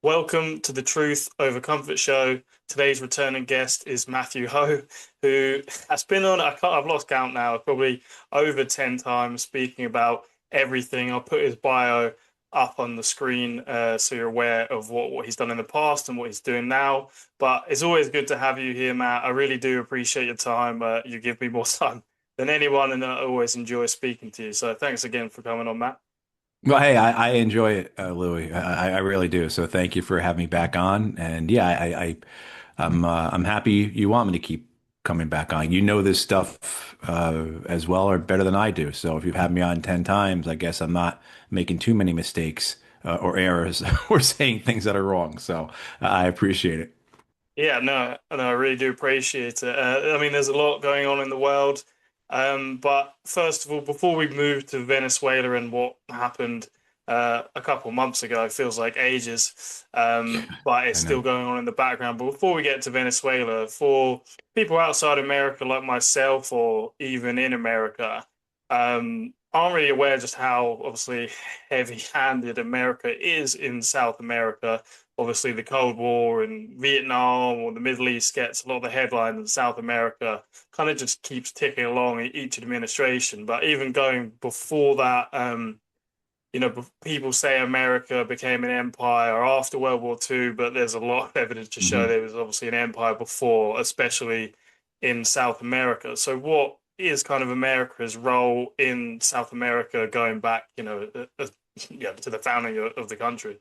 Welcome to the Truth Over Comfort show. Today's returning guest is Matthew Ho, who has been on, I've lost count now, probably over 10 times speaking about everything. I'll put his bio up on the screen so you're aware of what he's done in the past and what he's doing now. But it's always good to have you here, Matt. I really do appreciate your time. You give me more time than anyone, and I always enjoy speaking to you. So thanks again for coming on, Matt. Well, hey, I enjoy it, Louis. I really do. So thank you for having me back on. And yeah, I'm happy you want me to keep coming back on. You know this stuff as well or better than I do. So if you've had me on 10 times, I guess I'm not making too many mistakes or errors or saying things that are wrong. So I appreciate it. Yeah, no, I really do appreciate it. I mean, there's a lot going on in the world. But first of all, before we move to Venezuela and what happened a couple of months ago, it feels like ages, but it's I still know. going on in the background. But before we get to Venezuela, for people outside America like myself or even in America, aren't really aware just how obviously heavy-handed America is in South America. Obviously, the Cold War and Vietnam or the Middle East gets a lot of the headlines in South America, kind of just keeps ticking along in each administration. But even going before that, people say America became an empire after World War II, but there's a lot of evidence to show Mhm. there was obviously an empire before, especially in South America. So, what is kind of America's role in South America going back, yeah, to the founding of the country?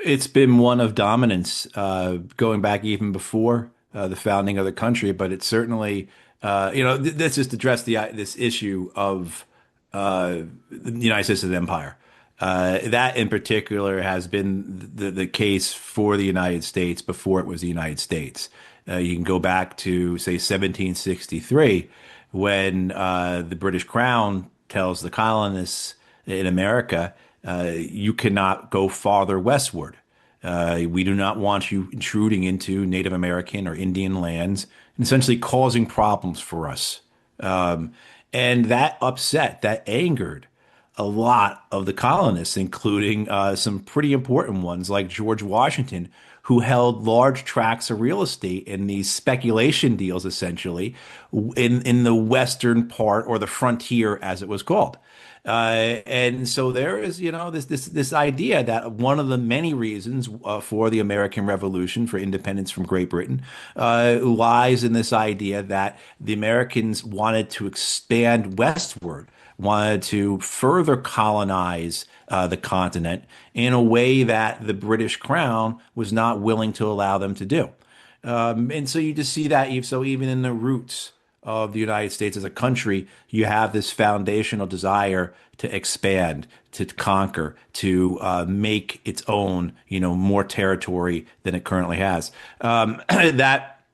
It's been one of dominance, going back even before the founding of the country, but it certainly, let's just address this issue of the United States as an empire. That in particular has been the case for the United States before it was the United States. You can go back to, say, 1763, when the British Crown tells the colonists in America, you cannot go farther westward. We do not want you intruding into Native American or Indian lands and essentially causing problems for us. Um, and that upset, that angered a lot of the colonists, including some pretty important ones like George Washington, who held large tracts of real estate in these speculation deals, essentially, in the western part or the frontier, as it was called. And so there is, this idea that one of the many reasons for the American Revolution, for independence from Great Britain, lies in this idea that the Americans wanted to expand westward, wanted to further colonize the continent in a way that the British Crown was not willing to allow them to do. And so you just see that so even in the roots of the United States as a country, you have this foundational desire to expand, to conquer, to make its own, more territory than it currently has. That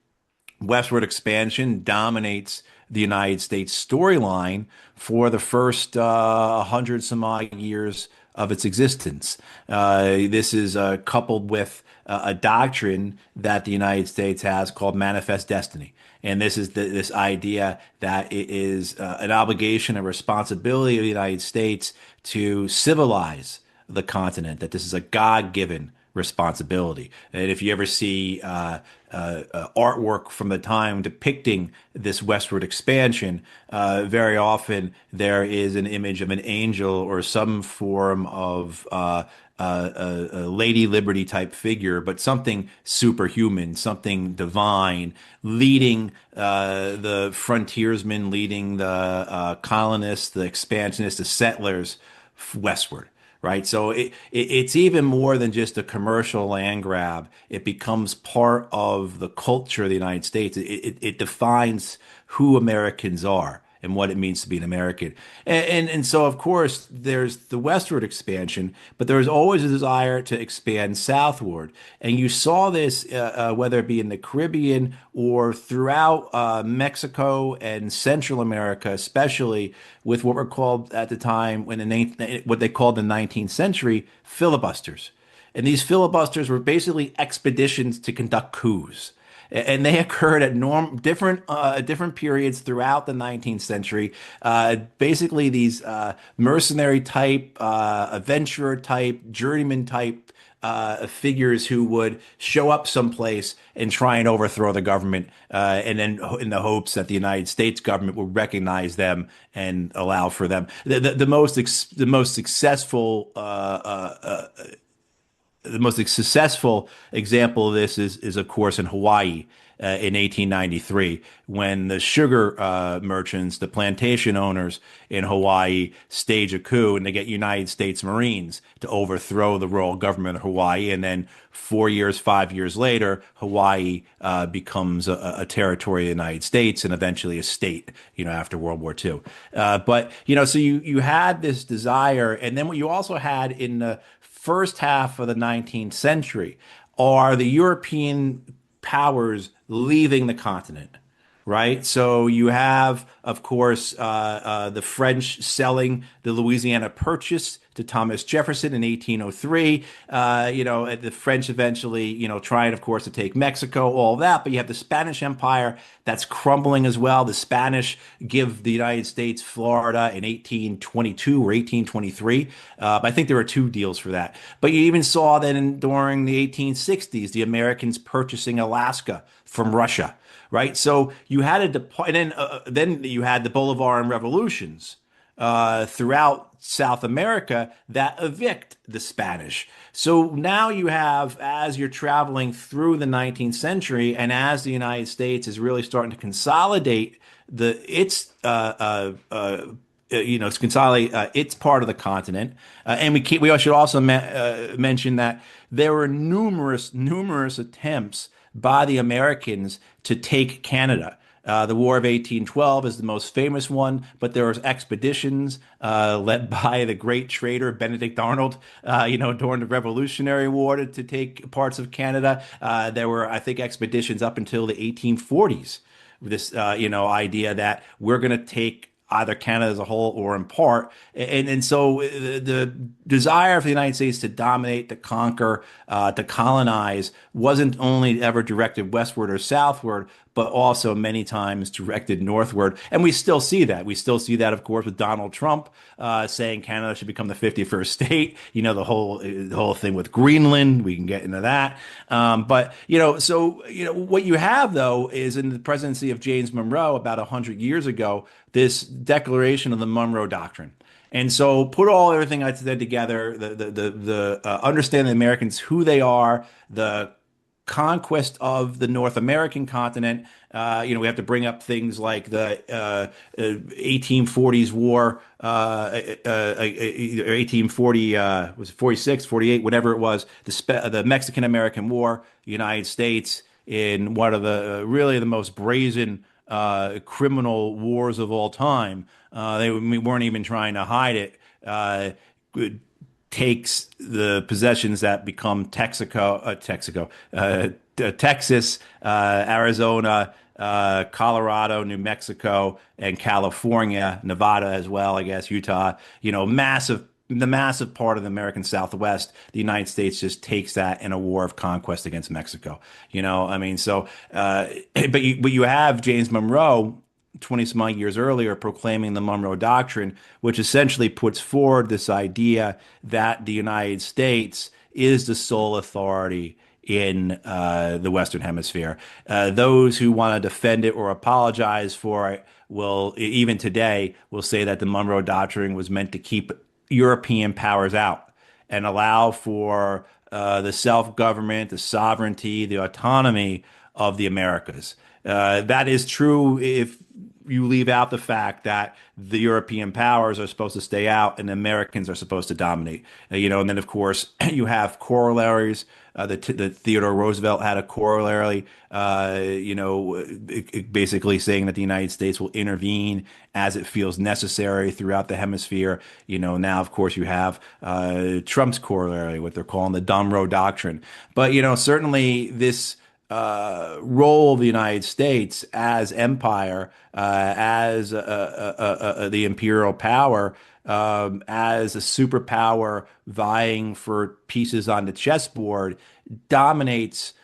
westward expansion dominates the United States storyline for the first 100 some odd years of its existence. This is coupled with a doctrine that the United States has called manifest destiny. And this is this idea that it is an obligation, a responsibility of the United States to civilize the continent, that this is a God-given responsibility. And if you ever see artwork from the time depicting this westward expansion, very often there is an image of an angel or some form of a Lady Liberty type figure, but something superhuman, something divine, leading the frontiersmen, leading the colonists, the expansionists, the settlers westward. Right. So it's even more than just a commercial land grab. It becomes part of the culture of the United States. It defines who Americans are and what it means to be an American. And so, of course, there's the westward expansion, but there's always a desire to expand southward. And you saw this, whether it be in the Caribbean or throughout Mexico and Central America, especially with what were called at the time, what they called the 19th century, filibusters. And these filibusters were basically expeditions to conduct coups. and they occurred at different periods throughout the 19th century. Basically, these mercenary type, adventurer type, journeyman type figures who would show up someplace and try and overthrow the government, and then in the hopes that the United States government would recognize them and allow for them. The most successful example of this is of course in Hawaii in 1893 when the sugar merchants, the plantation owners in Hawaii stage a coup and they get United States Marines to overthrow the royal government of Hawaii. And then 4 years, 5 years later, Hawaii becomes a territory of the United States and eventually a state, after World War II. But, so you had this desire. And then what you also had in the first half of the 19th century are the European powers leaving the continent, right? So you have, of course, the French selling the Louisiana Purchase to Thomas Jefferson in 1803. The French eventually, trying, of course, to take Mexico, all that. But you have the Spanish Empire that's crumbling as well. The Spanish give the United States Florida in 1822 or 1823. I think there were two deals for that. But you even saw that during the 1860s, the Americans purchasing Alaska from Russia, right? So you had and then you had the Bolivarian revolutions throughout South America that evict the Spanish. So now you have, as you're traveling through the 19th century, and as the United States is really starting to consolidate its part of the continent, and we should also mention that there were numerous attempts by the Americans to take Canada. The War of 1812 is the most famous one, but there was expeditions led by the great trader Benedict Arnold, during the Revolutionary War to take parts of Canada. There were, I think, expeditions up until the 1840s. This, idea that we're going to take either Canada as a whole or in part. And so the desire for the United States to dominate, to conquer, to colonize wasn't only ever directed westward or southward, but also many times directed northward. And we still see that. We still see that, of course, with Donald Trump saying Canada should become the 51st state. The whole thing with Greenland. We can get into that. What you have, though, is in the presidency of James Monroe about 100 years ago, this declaration of the Monroe Doctrine. And so put everything I said together, the understanding the Americans, who they are, the conquest of the North American continent. We have to bring up things like the 1840s war, either 1840, was it 46, 48, whatever it was, the Mexican-American War, United States in one of the really the most brazen criminal wars of all time. They weren't even trying to hide it. Takes the possessions that become Texas, Arizona, Colorado, New Mexico, and California, Nevada as well, I guess, Utah. The massive part of the American Southwest. The United States just takes that in a war of conquest against Mexico. But you have James Monroe 20 some odd years earlier proclaiming the Monroe Doctrine, which essentially puts forward this idea that the United States is the sole authority in the Western Hemisphere. Those who want to defend it or apologize for it even today, will say that the Monroe Doctrine was meant to keep European powers out and allow for the self-government, the sovereignty, the autonomy of the Americas. That is true if you leave out the fact that the European powers are supposed to stay out and the Americans are supposed to dominate. And then of course you have corollaries. The Theodore Roosevelt had a corollary, basically saying that the United States will intervene as it feels necessary throughout the hemisphere. Now of course you have Trump's corollary, what they're calling the Monroe Doctrine. But certainly this role of the United States as empire, as the imperial power, as a superpower vying for pieces on the chessboard, dominates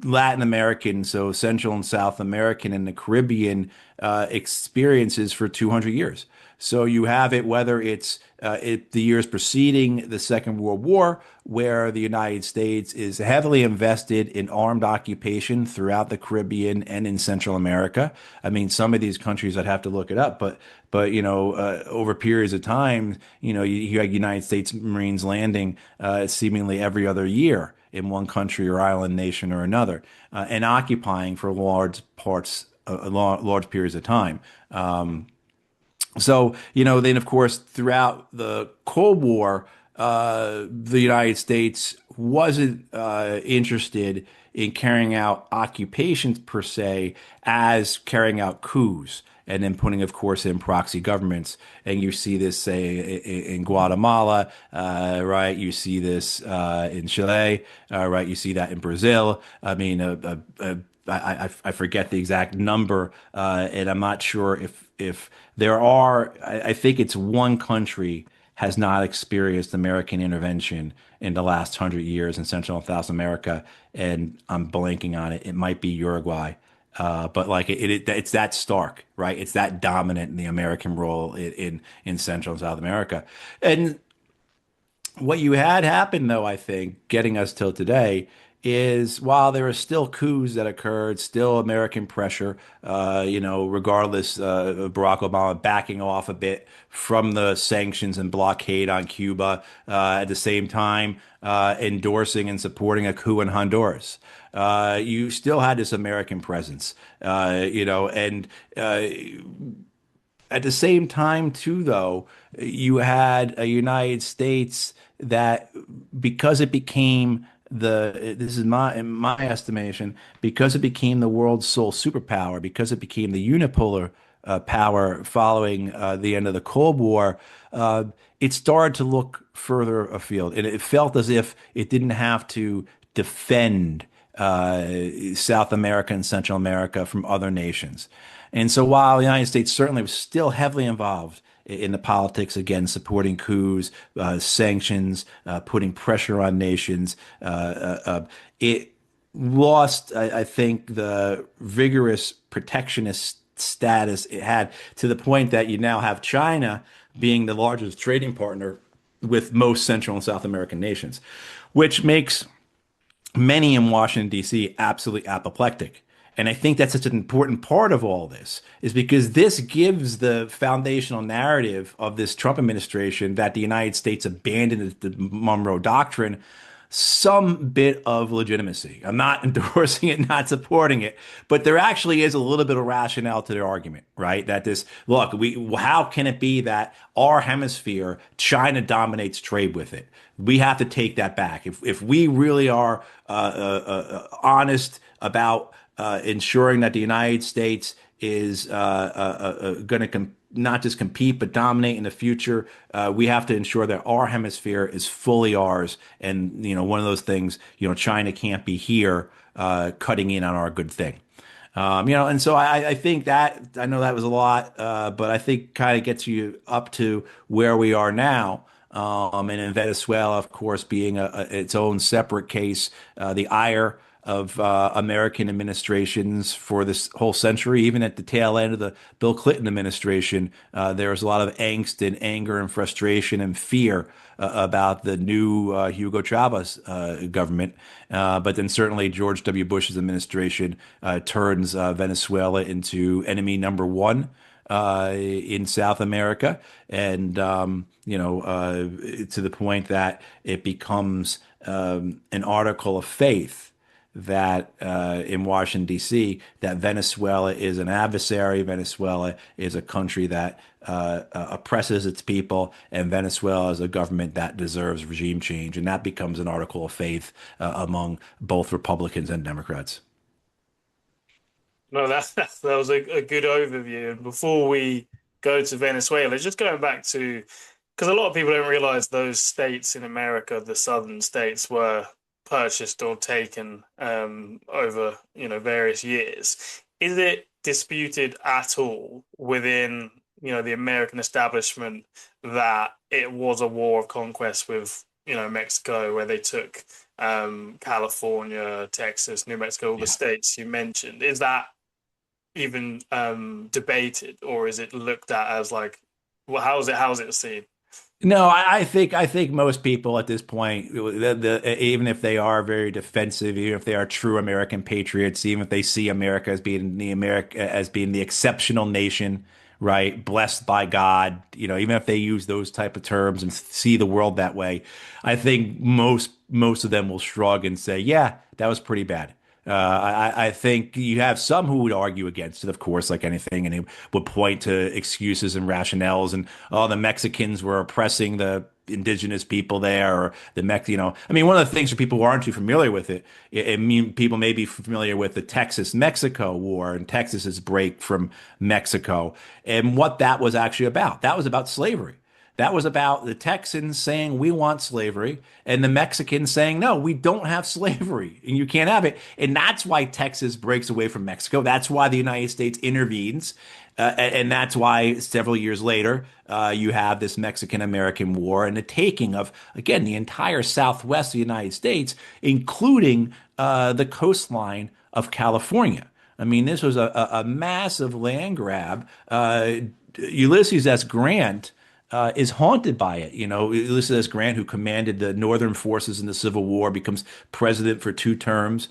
Latin American, so Central and South American and the Caribbean experiences for 200 years. So you have it whether it's the years preceding the Second World War, where the United States is heavily invested in armed occupation throughout the Caribbean and in Central America. I mean, some of these countries I'd have to look it up, but over periods of time, you had United States Marines landing seemingly every other year in one country or island nation or another, and occupying for large periods of time. Then of course, throughout the Cold War, the United States wasn't interested in carrying out occupations per se as carrying out coups. And then putting, of course, in proxy governments. And you see this, say, in Guatemala, right? You see this in Chile, right? You see that in Brazil. I mean, I forget the exact number, and I'm not sure if there are. I think it's one country has not experienced American intervention in the last 100 years in Central and South America, and I'm blanking on it. It might be Uruguay. But like it's that stark, right? It's that dominant in the American role in Central and South America. And what you had happen, though, I think, getting us till today, is while there are still coups that occurred, still American pressure, regardless of Barack Obama backing off a bit from the sanctions and blockade on Cuba, at the same time endorsing and supporting a coup in Honduras. You still had this American presence, and at the same time, too, though, you had a United States that, because it became this is in my estimation, because it became the world's sole superpower, because it became the unipolar power following the end of the Cold War, it started to look further afield, and it felt as if it didn't have to defend South America and Central America from other nations. And so while the United States certainly was still heavily involved in the politics, again, supporting coups, sanctions, putting pressure on nations, it lost, I think, the vigorous protectionist status it had, to the point that you now have China being the largest trading partner with most Central and South American nations, which makes many in Washington, D.C. absolutely apoplectic. And I think that's such an important part of all this, is because this gives the foundational narrative of this Trump administration that the United States abandoned the Monroe Doctrine some bit of legitimacy. I'm not endorsing it, not supporting it, but there actually is a little bit of rationale to their argument, right? That this, look, how can it be that our hemisphere, China dominates trade with it? We have to take that back. If we really are honest about ensuring that the United States is going to not just compete but dominate in the future, we have to ensure that our hemisphere is fully ours. And one of those things, China can't be here cutting in on our good thing. And so I think that, I know that was a lot, but I think kind of gets you up to where we are now. And in Venezuela, of course, being its own separate case, the ire of American administrations for this whole century, even at the tail end of the Bill Clinton administration, there was a lot of angst and anger and frustration and fear about the new Hugo Chavez government. But then certainly George W. Bush's administration turns Venezuela into enemy number one in South America, and to the point that it becomes an article of faith that in Washington, D.C., that Venezuela is an adversary. Venezuela is a country that oppresses its people, and Venezuela is a government that deserves regime change. And that becomes an article of faith among both Republicans and Democrats. No, that was a good overview. And before we go to Venezuela, just going back to, because a lot of people don't realize those states in America, the southern states, were purchased or taken over various years. Is it disputed at all within the American establishment that it was a war of conquest with Mexico, where they took California, Texas, New Mexico, all the Yeah. states you mentioned. Is that even debated, or is it looked at as like, well, how's it seen? No, I think most people at this point, even if they are very defensive, even if they are true American patriots, even if they see America as being the exceptional nation, right, blessed by God, even if they use those type of terms and see the world that way, I think most of them will shrug and say, yeah, that was pretty bad. I think you have some who would argue against it, of course, like anything, and they would point to excuses and rationales, and oh, the Mexicans were oppressing the indigenous people there, or I mean, one of the things for people who aren't too familiar with I mean, people may be familiar with the Texas-Mexico War and Texas's break from Mexico, and what that was actually about. That was about slavery. That was about the Texans saying we want slavery and the Mexicans saying no, we don't have slavery and you can't have it. And that's why Texas breaks away from Mexico. That's why the United States intervenes. And that's why several years later, you have this Mexican American War and the taking of, again, the entire Southwest of the United States, including the coastline of California. I mean, this was a massive land grab. Ulysses S. Grant is haunted by it. Ulysses S. Grant, who commanded the Northern forces in the Civil War, becomes president for 2 terms,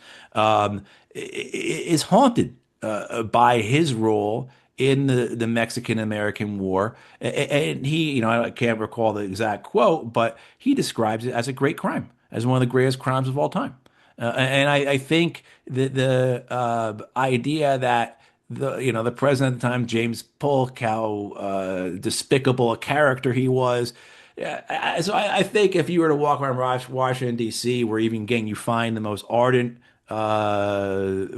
is haunted by his role in the Mexican American War. And he, I can't recall the exact quote, but he describes it as a great crime, as one of the greatest crimes of all time. And I think that the idea that the president at the time, James Polk, how despicable a character he was. So I think if you were to walk around Washington D.C., where even again you find the most ardent my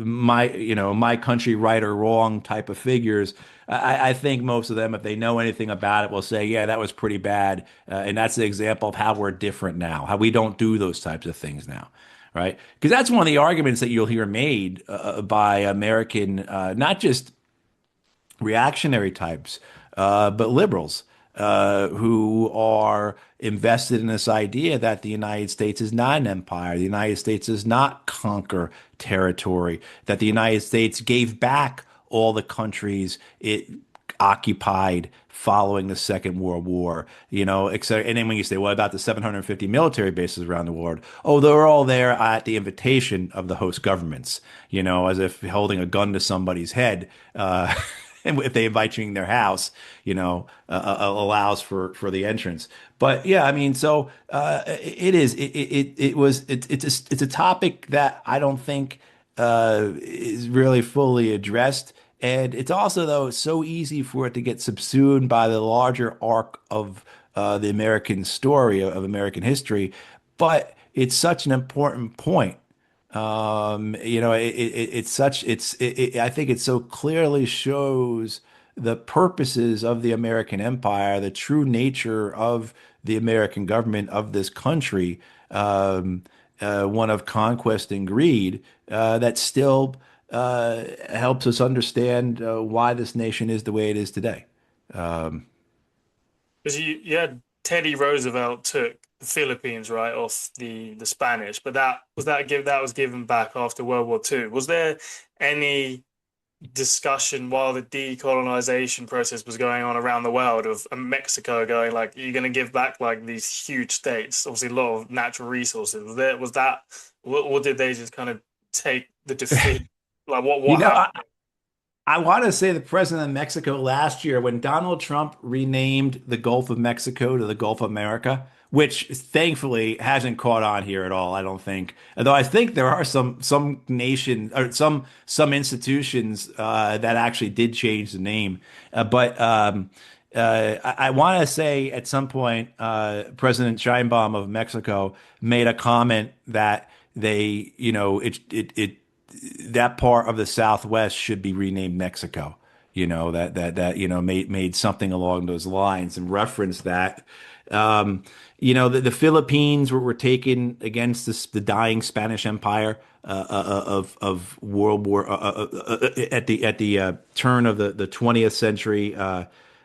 country right or wrong type of figures, I think most of them, if they know anything about it, will say, yeah, that was pretty bad, and that's the example of how we're different now, how we don't do those types of things now. Right? Because that's one of the arguments that you'll hear made by American, not just reactionary types, but liberals who are invested in this idea that the United States is not an empire, the United States does not conquer territory, that the United States gave back all the countries it occupied following the Second World War, etc. And then when you say, what about the 750 military bases around the world? Oh, they're all there at the invitation of the host governments, as if holding a gun to somebody's head. And if they invite you in their house, allows for the entrance. But yeah, I mean, so it's a topic that I don't think is really fully addressed. And it's also, though, so easy for it to get subsumed by the larger arc of the American story, of American history. But it's such an important point. I think it so clearly shows the purposes of the American empire, the true nature of the American government of this country, one of conquest and greed, that still helps us understand why this nation is the way it is today. Um, Because you had Teddy Roosevelt took the Philippines right off the Spanish, but that was given back after World War II. Was there any discussion while the decolonization process was going on around the world of Mexico going like, you're going to give back like these huge states, obviously a lot of natural resources? Was that, or did they just kind of take the defeat? Like you what know, happened? I want to say the president of Mexico last year, when Donald Trump renamed the Gulf of Mexico to the Gulf of America, which thankfully hasn't caught on here at all, I don't think. Although I think there are some nation or some institutions that actually did change the name. I want to say at some point, President Sheinbaum of Mexico made a comment that they, that part of the Southwest should be renamed Mexico. Made something along those lines and referenced that. The Philippines were taken against the dying Spanish Empire of World War at the turn of the 20th century.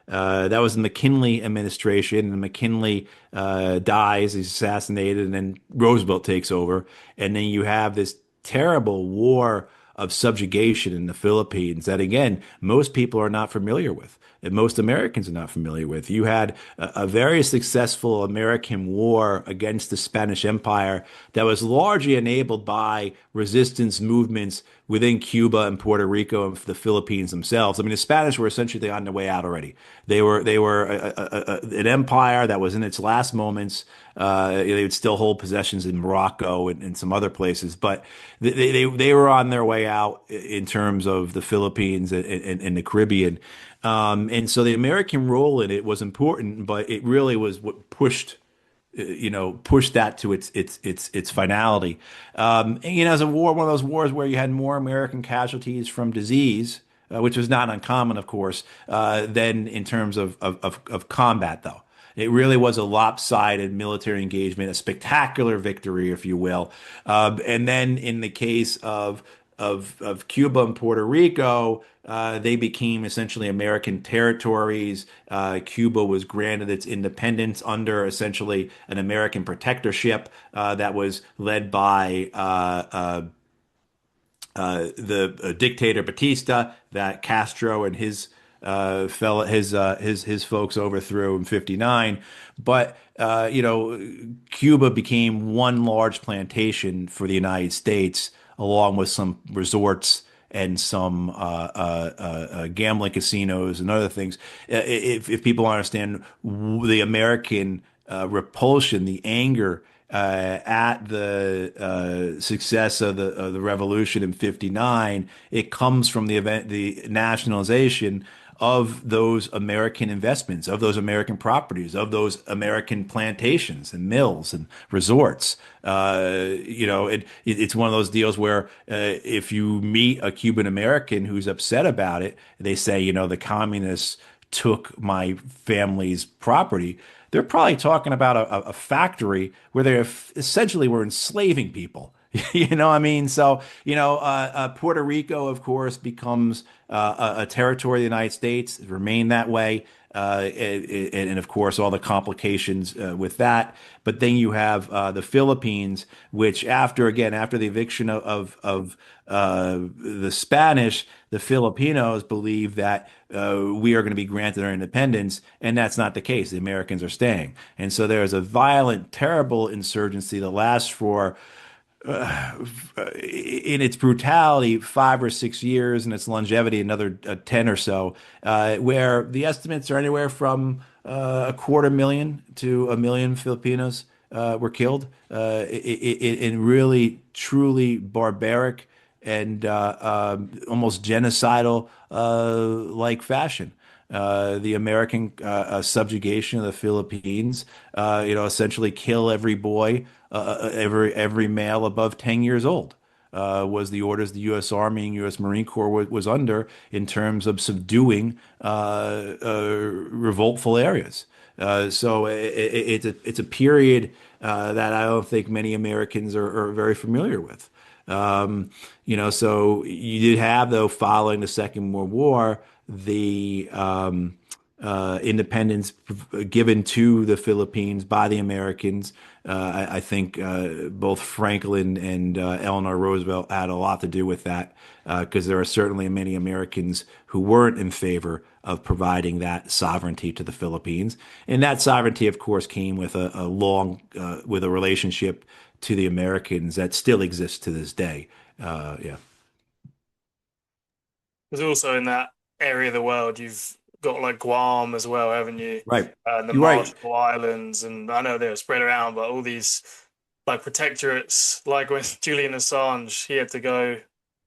That was the McKinley administration, and McKinley dies, he's assassinated, and then Roosevelt takes over, and then you have this terrible war of subjugation in the Philippines that, again, most people are not familiar with, and most Americans are not familiar with. You had a very successful American war against the Spanish Empire that was largely enabled by resistance movements within Cuba and Puerto Rico and the Philippines themselves. I mean, the Spanish were essentially on their way out already. They were an empire that was in its last moments. They would still hold possessions in Morocco and some other places, but they were on their way out in terms of the Philippines and the Caribbean. And so the American role in it was important, but it really was what pushed that to its finality. And, as a war, one of those wars where you had more American casualties from disease, which was not uncommon, of course, than in terms of combat, though. It really was a lopsided military engagement, a spectacular victory, if you will. And then in the case of Cuba and Puerto Rico, they became essentially American territories. Cuba was granted its independence under essentially an American protectorship that was led by the dictator Batista that Castro and his folks overthrew in '59. But Cuba became one large plantation for the United States, along with some resorts and some gambling casinos and other things. If people understand the American repulsion, the anger at the success of the revolution in '59, it comes from the nationalization of those American investments, of those American properties, of those American plantations and mills and resorts. It's one of those deals where if you meet a Cuban American who's upset about it, they say, the communists took my family's property. They're probably talking about a factory where they essentially were enslaving people. I mean? So, Puerto Rico, of course, becomes a territory of the United States, remained that way. And of course, all the complications with that. But then you have the Philippines, which after the eviction of the Spanish, the Filipinos believe that we are going to be granted our independence, and that's not the case. The Americans are staying. And so there is a violent, terrible insurgency that lasts for in its brutality, 5 or 6 years, and its longevity, another 10 or so, where the estimates are anywhere from 250,000 to 1 million Filipinos were killed in really, truly barbaric and almost genocidal like fashion. The American subjugation of the Philippines, essentially kill every boy, every male above 10 years old, was the orders the U.S. Army and U.S. Marine Corps was under in terms of subduing revoltful areas. So it's a period that I don't think many Americans are very familiar with. So you did have, though, following the Second World War, the independence given to the Philippines by the Americans. I think both Franklin and Eleanor Roosevelt had a lot to do with that because there are certainly many Americans who weren't in favor of providing that sovereignty to the Philippines. And that sovereignty, of course, came with with a relationship to the Americans that still exists to this day. Yeah. There's also in that area of the world, you've got like Guam as well, haven't you? Right. And the You're right. Marshall Islands, and I know they're spread around, but all these like protectorates, like when Julian Assange, he had to go,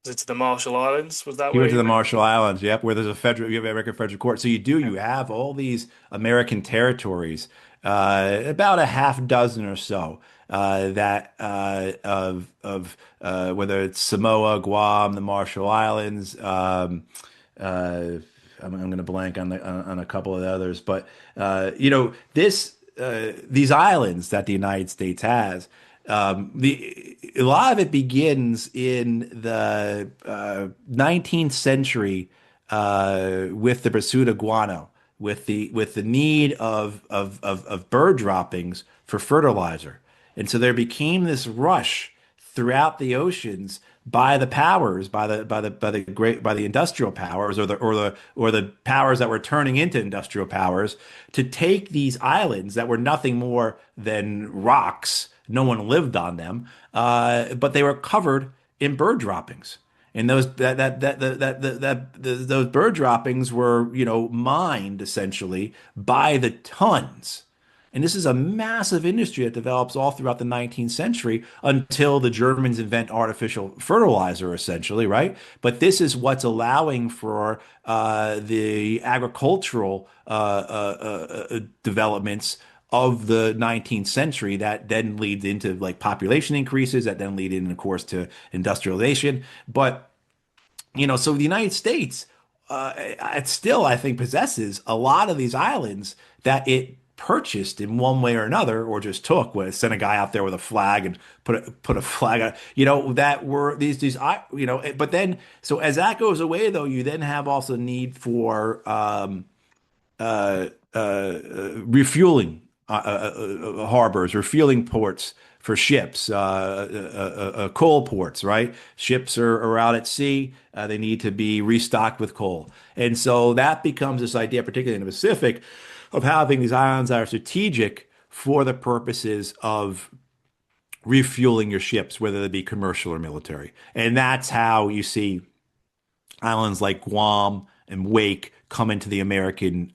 was it to the Marshall Islands? Was that He where went to he the went? Marshall Islands, yep, where there's you have American federal court. So you have all these American territories, about a half dozen or so, that of whether it's Samoa, Guam, the Marshall Islands, uh, I'm going to blank on a couple of the others, but these islands that the United States has. A lot of it begins in the 19th century with the pursuit of guano, with the need of bird droppings for fertilizer. And so there became this rush throughout the oceans by the powers, by the industrial powers, or the powers that were turning into industrial powers, to take these islands that were nothing more than rocks. No one lived on them, but they were covered in bird droppings. And those bird droppings were, mined essentially by the tons. And this is a massive industry that develops all throughout the 19th century until the Germans invent artificial fertilizer, essentially, right? But this is what's allowing for the agricultural developments of the 19th century that then leads into like population increases, that then lead in, of course, to industrialization. But so the United States, it still, I think, possesses a lot of these islands that it purchased in one way or another, or just took, where it sent a guy out there with a flag and put a flag on, that were but then, so as that goes away, though, you then have also need for refueling harbors, refueling ports for ships, coal ports, right? Ships are out at sea. They need to be restocked with coal. And so that becomes this idea, particularly in the Pacific, of having these islands that are strategic for the purposes of refueling your ships, whether they be commercial or military. And that's how you see islands like Guam and Wake come into the American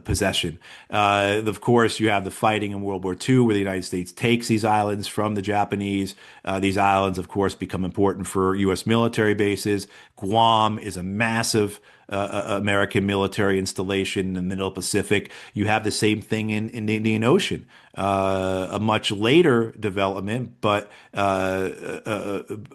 possession. Of course, you have the fighting in World War II, where the United States takes these islands from the Japanese. These islands, of course, become important for U.S. military bases. Guam is a massive American military installation in the Middle Pacific. You have the same thing in the Indian Ocean, a much later development, but an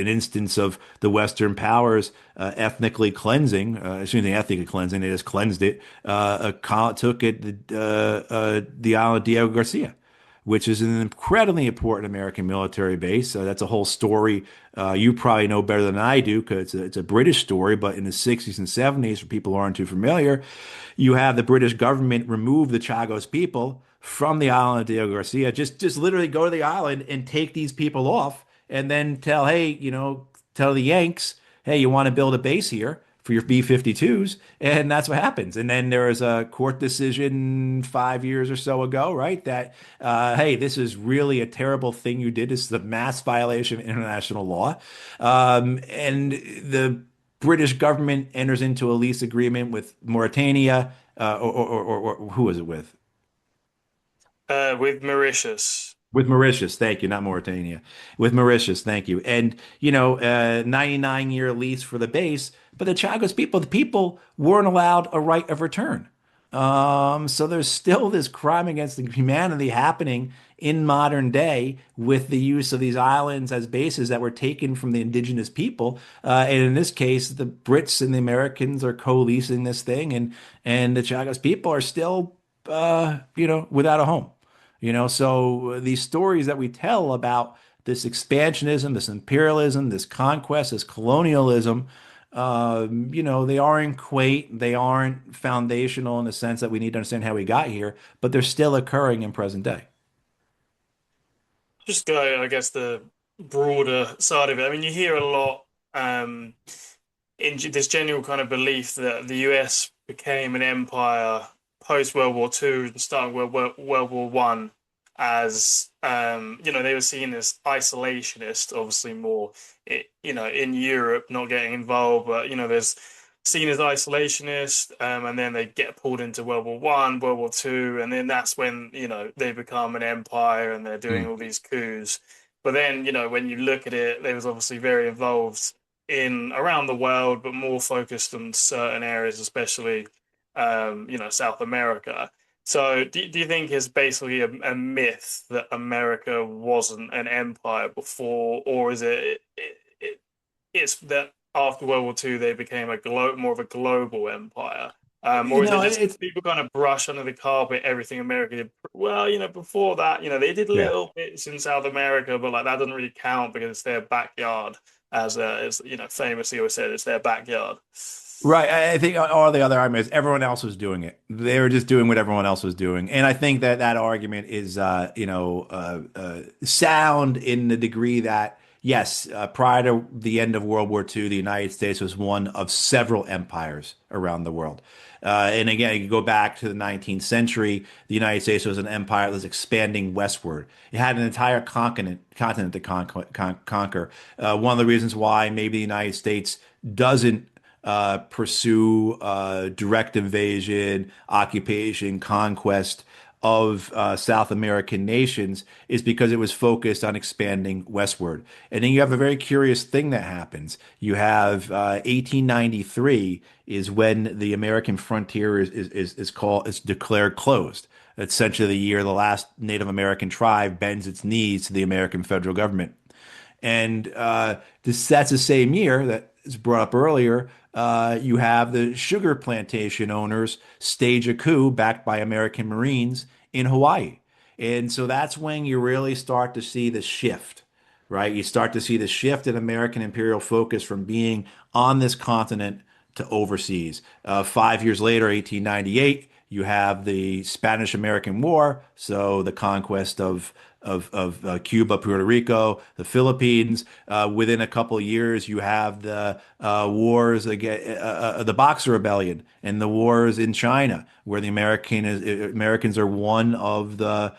instance of the Western powers ethnically cleansing. Excuse me, ethnically cleansing. They just cleansed it. Took it the island of Diego Garcia, which is an incredibly important American military base. That's a whole story you probably know better than I do, because it's a British story. But in the 60s and 70s, for people who aren't too familiar, you have the British government remove the Chagos people from the island of Diego Garcia. Just literally go to the island and take these people off, and then tell the Yanks, hey, you want to build a base here for your B-52s, and that's what happens. And then there was a court decision 5 years or so ago, right, that hey, this is really a terrible thing you did. This is a mass violation of international law, and the British government enters into a lease agreement with Mauritania, or who was it with? With Mauritius. With Mauritius, thank you, not Mauritania. With Mauritius, thank you. And 99-year lease for the base, but the Chagos people, the people weren't allowed a right of return. So there's still this crime against humanity happening in modern day with the use of these islands as bases that were taken from the indigenous people. And in this case, the Brits and the Americans are co-leasing this thing, and the Chagos people are still, without a home. So these stories that we tell about this expansionism, this imperialism, this conquest, this colonialism, they aren't quaint, they aren't foundational in the sense that we need to understand how we got here, but they're still occurring in present day. Just go, I guess, the broader side of it. I mean, you hear a lot in this general kind of belief that the US became an empire post World War II and starting World War One, as they were seen as isolationist, obviously more in Europe, not getting involved, but there's seen as isolationist, and then they get pulled into World War One, World War Two, and then that's when they become an empire and they're doing Mm. all these coups. But then when you look at it, they was obviously very involved in around the world, but more focused on certain areas, especially South America. So do you think it's basically a myth that America wasn't an empire before, or is it's that after World War II they became more of a global empire? Or is it just It's people kind of brush under the carpet everything America did? Well, before that, they did yeah. little bits in South America, but like that doesn't really count because it's their backyard, as famously always said, it's their backyard. Right. I think all the other arguments, everyone else was doing it. They were just doing what everyone else was doing. And I think that that argument is, sound in the degree that, yes, prior to the end of World War II, the United States was one of several empires around the world. And again, you go back to the 19th century, the United States was an empire that was expanding westward. It had an entire continent to conquer. One of the reasons why maybe the United States doesn't pursue direct invasion, occupation, conquest of South American nations is because it was focused on expanding westward. And then you have a very curious thing that happens. You have 1893 is when the American frontier is declared closed. Essentially, the year the last Native American tribe bends its knees to the American federal government. And that's the same year that is brought up earlier. You have the sugar plantation owners stage a coup backed by American Marines in Hawaii. And so that's when you really start to see the shift, right? You start to see the shift in American imperial focus from being on this continent to overseas. 5 years later, 1898, you have the Spanish-American War, so the conquest of Cuba, Puerto Rico, the Philippines. Within a couple of years, you have the wars again, the Boxer Rebellion and the wars in China, where the Americans are one of the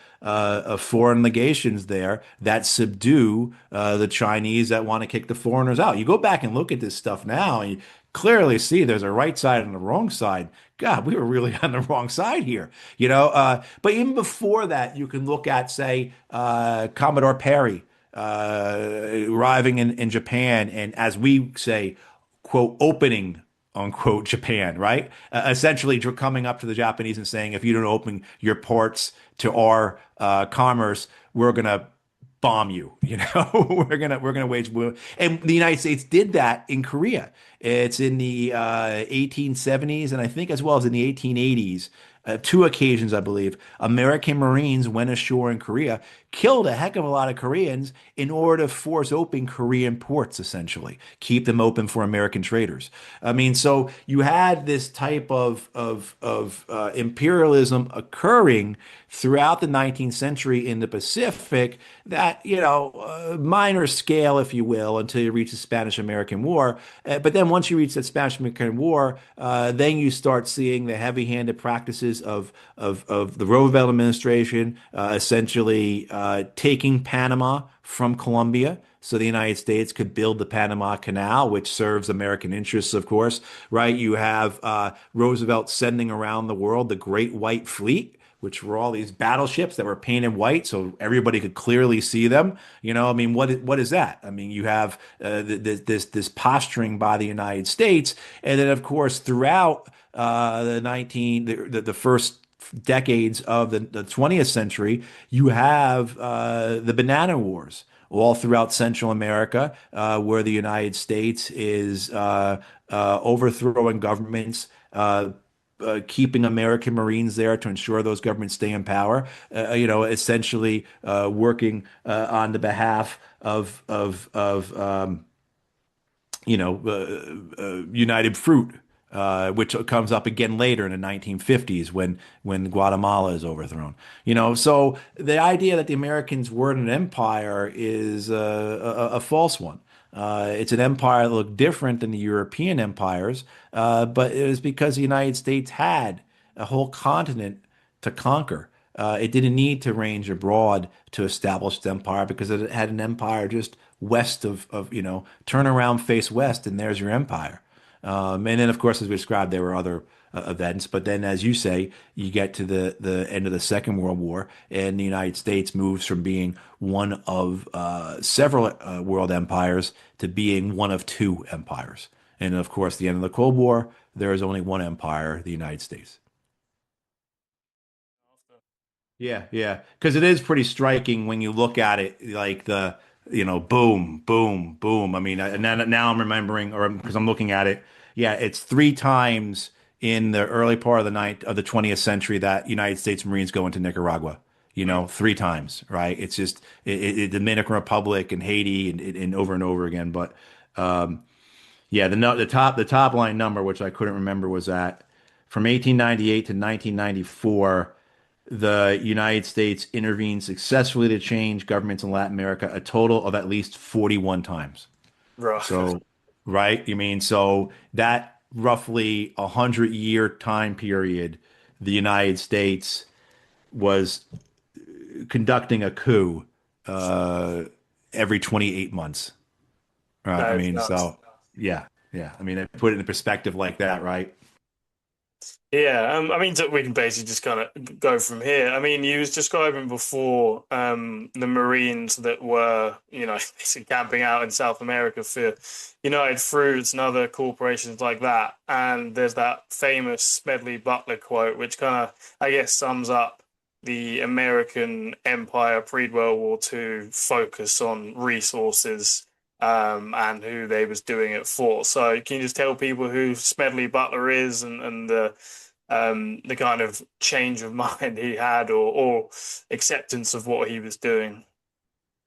foreign legations there that subdue the Chinese that want to kick the foreigners out. You go back and look at this stuff now, and you clearly see there's a right side and a wrong side. God, we were really on the wrong side here, you know. But even before that, you can look at, say, Commodore Perry arriving in Japan, and as we say, quote, opening unquote Japan, right? Essentially coming up to the Japanese and saying, if you don't open your ports to our commerce, we're gonna bomb you. You know, we're gonna wage war. And the United States did that in Korea. It's in the 1870s, and I think as well as in the 1880s. Two occasions, I believe, American Marines went ashore in Korea, killed a heck of a lot of Koreans in order to force open Korean ports, essentially, keep them open for American traders. I mean, so you had this type of imperialism occurring throughout the 19th century in the Pacific that, minor scale, if you will, until you reach the Spanish-American War. But then once you reach that Spanish-American War, then you start seeing the heavy-handed practices of the Roosevelt administration, essentially taking Panama from Colombia so the United States could build the Panama Canal, which serves American interests, of course, right? You have Roosevelt sending around the world the Great White Fleet, which were all these battleships that were painted white so everybody could clearly see them. I mean, what is that? I mean, you have this posturing by the United States, and then of course throughout the first decades of the 20th century, you have the Banana Wars all throughout Central America, where the United States is overthrowing governments, keeping American Marines there to ensure those governments stay in power. Essentially working on the behalf of United Fruit, which comes up again later in the 1950s when Guatemala is overthrown. So the idea that the Americans were an empire is a false one. It's an empire that looked different than the European empires, but it was because the United States had a whole continent to conquer. It didn't need to range abroad to establish its empire because it had an empire just west of turn around, face west, and there's your empire. And then, of course, as we described, there were other events. But then, as you say, you get to the end of the Second World War, and the United States moves from being one of several world empires to being one of two empires. And of course, the end of the Cold War, there is only one empire, the United States. Yeah, yeah, because it is pretty striking when you look at it, like boom, boom, boom. I mean, now I'm remembering, or because I'm looking at it, yeah, it's three times in the early part of the 20th century that United States Marines go into Nicaragua. Three times, right? It's just Dominican Republic and Haiti and over again. But Yeah, the top line number, which I couldn't remember, was that from 1898 to 1994, the United States intervened successfully to change governments in Latin America a total of at least 41 times. Right. So, right? You mean so that roughly 100-year time period, the United States was conducting a coup uh, every 28 months. Right? I That is mean, nuts. so yeah, yeah. I mean, put it in perspective like that, right? Yeah, I mean, we can basically just kind of go from here. I mean, you was describing before the Marines that were, basically camping out in South America for United Fruits and other corporations like that. And there's that famous Smedley Butler quote, which kind of, I guess, sums up the American empire pre-World War II focus on resources and who they was doing it for. So can you just tell people who Smedley Butler is and the kind of change of mind he had or acceptance of what he was doing?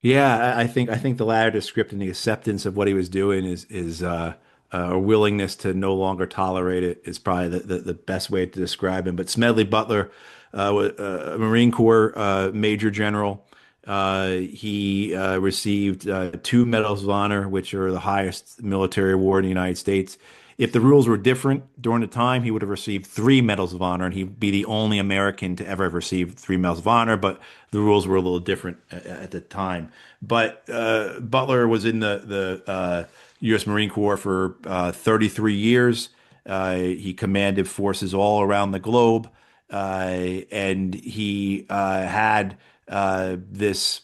Yeah, I think the latter description, and the acceptance of what he was doing is a willingness to no longer tolerate it is probably the best way to describe him. But Smedley Butler, was a Marine Corps Major General. He received two Medals of Honor, which are the highest military award in the United States. If the rules were different during the time, he would have received three Medals of Honor, and he'd be the only American to ever have received three Medals of Honor. But the rules were a little different at the time. But Butler was in the U.S. Marine Corps for 33 years. He commanded forces all around the globe, and he had this.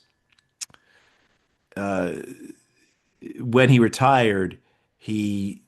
When he retired, he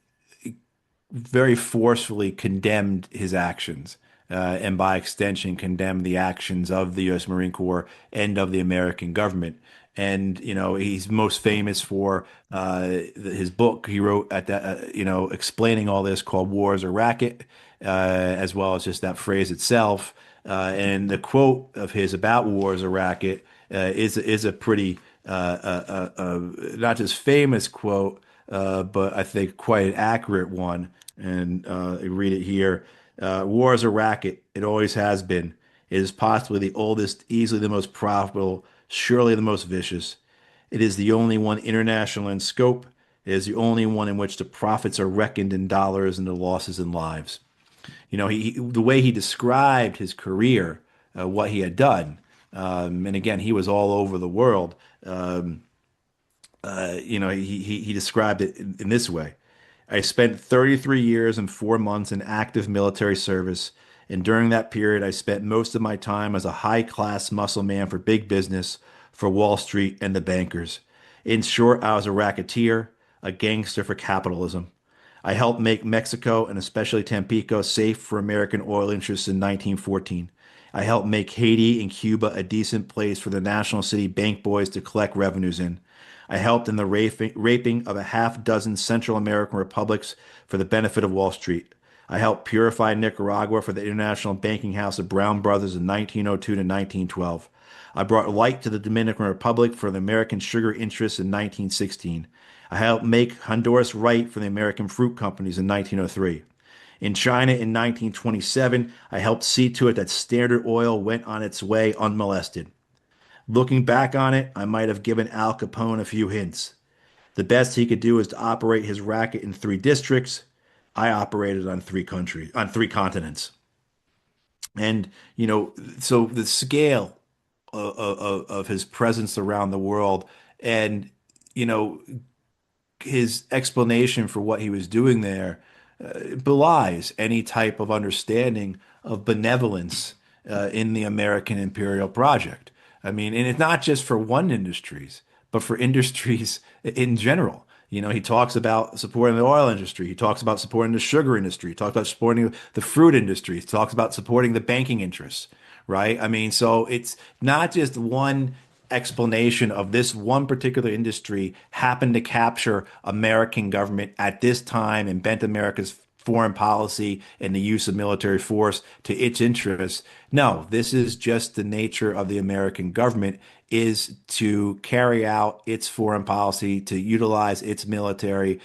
very forcefully condemned his actions, and by extension, condemned the actions of the U.S. Marine Corps and of the American government. And he's most famous for his book he wrote at that, explaining all this, called "War is a Racket," as well as just that phrase itself. And the quote of his about "War is a Racket" is a pretty not just famous quote, but I think quite an accurate one. And I read it here. War is a racket. It always has been. It is possibly the oldest, easily the most profitable, surely the most vicious. It is the only one international in scope. It is the only one in which the profits are reckoned in dollars and the losses in lives. The way he described his career, what he had done, and again, he was all over the world. He described it in this way. I spent 33 years and 4 months in active military service, and during that period, I spent most of my time as a high-class muscle man for big business, for Wall Street and the bankers. In short, I was a racketeer, a gangster for capitalism. I helped make Mexico, and especially Tampico, safe for American oil interests in 1914. I helped make Haiti and Cuba a decent place for the National City bank boys to collect revenues in. I helped in the raping of a half dozen Central American republics for the benefit of Wall Street. I helped purify Nicaragua for the international banking house of Brown Brothers in 1902 to 1912. I brought light to the Dominican Republic for the American sugar interests in 1916. I helped make Honduras right for the American fruit companies in 1903. In China in 1927, I helped see to it that Standard Oil went on its way unmolested. Looking back on it, I might have given Al Capone a few hints. The best he could do is to operate his racket in three districts. I operated on three continents. And, so the scale of his presence around the world and, you know, his explanation for what he was doing there belies any type of understanding of benevolence in the American imperial project. I mean, and it's not just for one industries, but for industries in general. He talks about supporting the oil industry. He talks about supporting the sugar industry. He talks about supporting the fruit industry. He talks about supporting the banking interests, right? I mean, so it's not just one explanation of this one particular industry happened to capture American government at this time and bent America's foreign policy and the use of military force to its interests. No, this is just the nature of the American government is to carry out its foreign policy, to utilize its military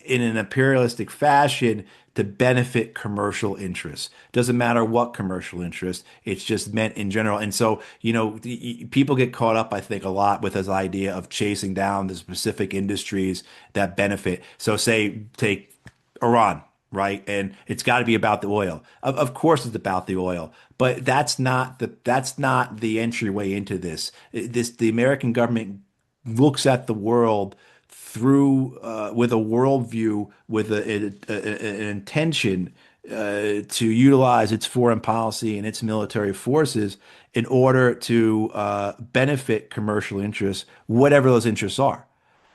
in an imperialistic fashion to benefit commercial interests. Doesn't matter what commercial interest, it's just meant in general. And so, people get caught up, I think, a lot with this idea of chasing down the specific industries that benefit. So, say, take Iran, right? And it's got to be about the oil. Of course, it's about the oil, but that's not the entryway into this. The American government looks at the world through with a worldview, with an intention to utilize its foreign policy and its military forces in order to benefit commercial interests, whatever those interests are.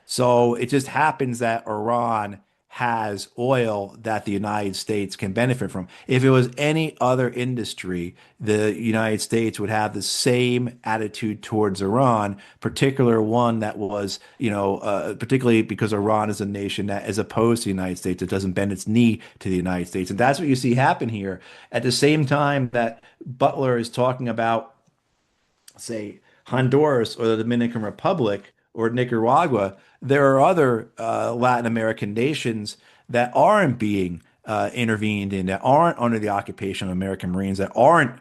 So it just happens that Iran has oil that the United States can benefit from. If it was any other industry, the United States would have the same attitude towards Iran, particular one that was, particularly because Iran is a nation that is opposed to the United States. It doesn't bend its knee to the United States. And that's what you see happen here. At the same time that Butler is talking about, say, Honduras or the Dominican Republic or Nicaragua, there are other Latin American nations that aren't being intervened in, that aren't under the occupation of American Marines, that aren't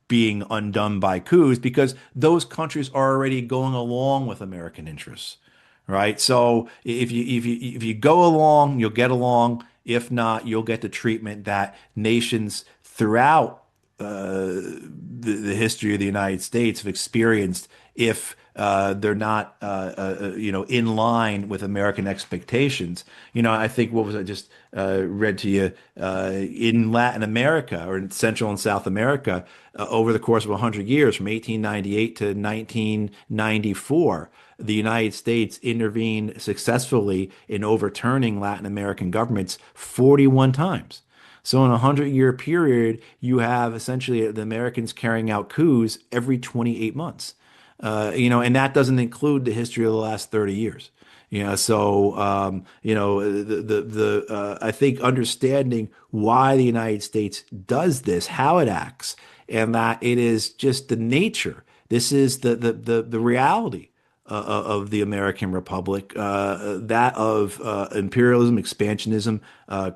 being undone by coups because those countries are already going along with American interests, right? So if you go along, you'll get along. If not, you'll get the treatment that nations throughout the history of the United States have experienced if they're not in line with American expectations. I think what was I just read to you in Latin America or in Central and South America over the course of 100 years, from 1898 to 1994. The United States intervened successfully in overturning Latin American governments 41 times. So in a 100-year period, you have essentially the Americans carrying out coups every 28 months. And that doesn't include the history of the last 30 years. So I think understanding why the United States does this, how it acts, and that it is just the nature. This is the reality of the American Republic, that of imperialism, expansionism,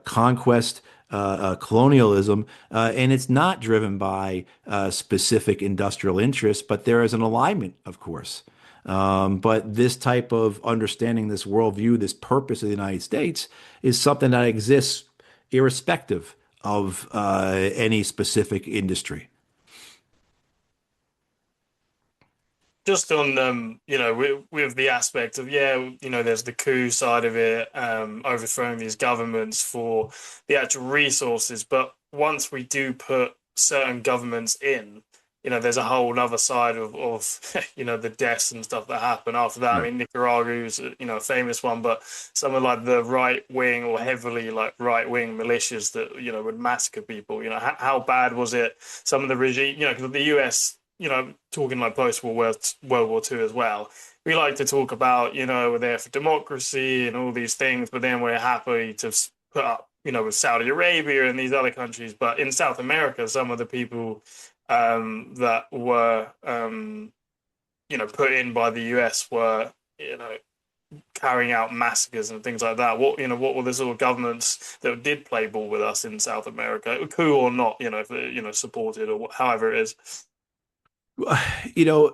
conquest, colonialism, and it's not driven by specific industrial interests, but there is an alignment, of course. But this type of understanding, this worldview, this purpose of the United States is something that exists irrespective of any specific industry. Just on with the aspect of, there's the coup side of it, overthrowing these governments for the actual resources, but once we do put certain governments in, there's a whole other side of the deaths and stuff that happen after that. I Right. mean, Nicaragua is a famous one, but some of like the right wing or heavily like right wing militias that would massacre people. How bad was it? Some of the regime, because the US, talking like World War II as well. We like to talk about, we're there for democracy and all these things, but then we're happy to put up, with Saudi Arabia and these other countries. But in South America, some of the people that were, put in by the US were, carrying out massacres and things like that. What were the sort of governments that did play ball with us in South America, coup or not, if they, supported or however it is. You know,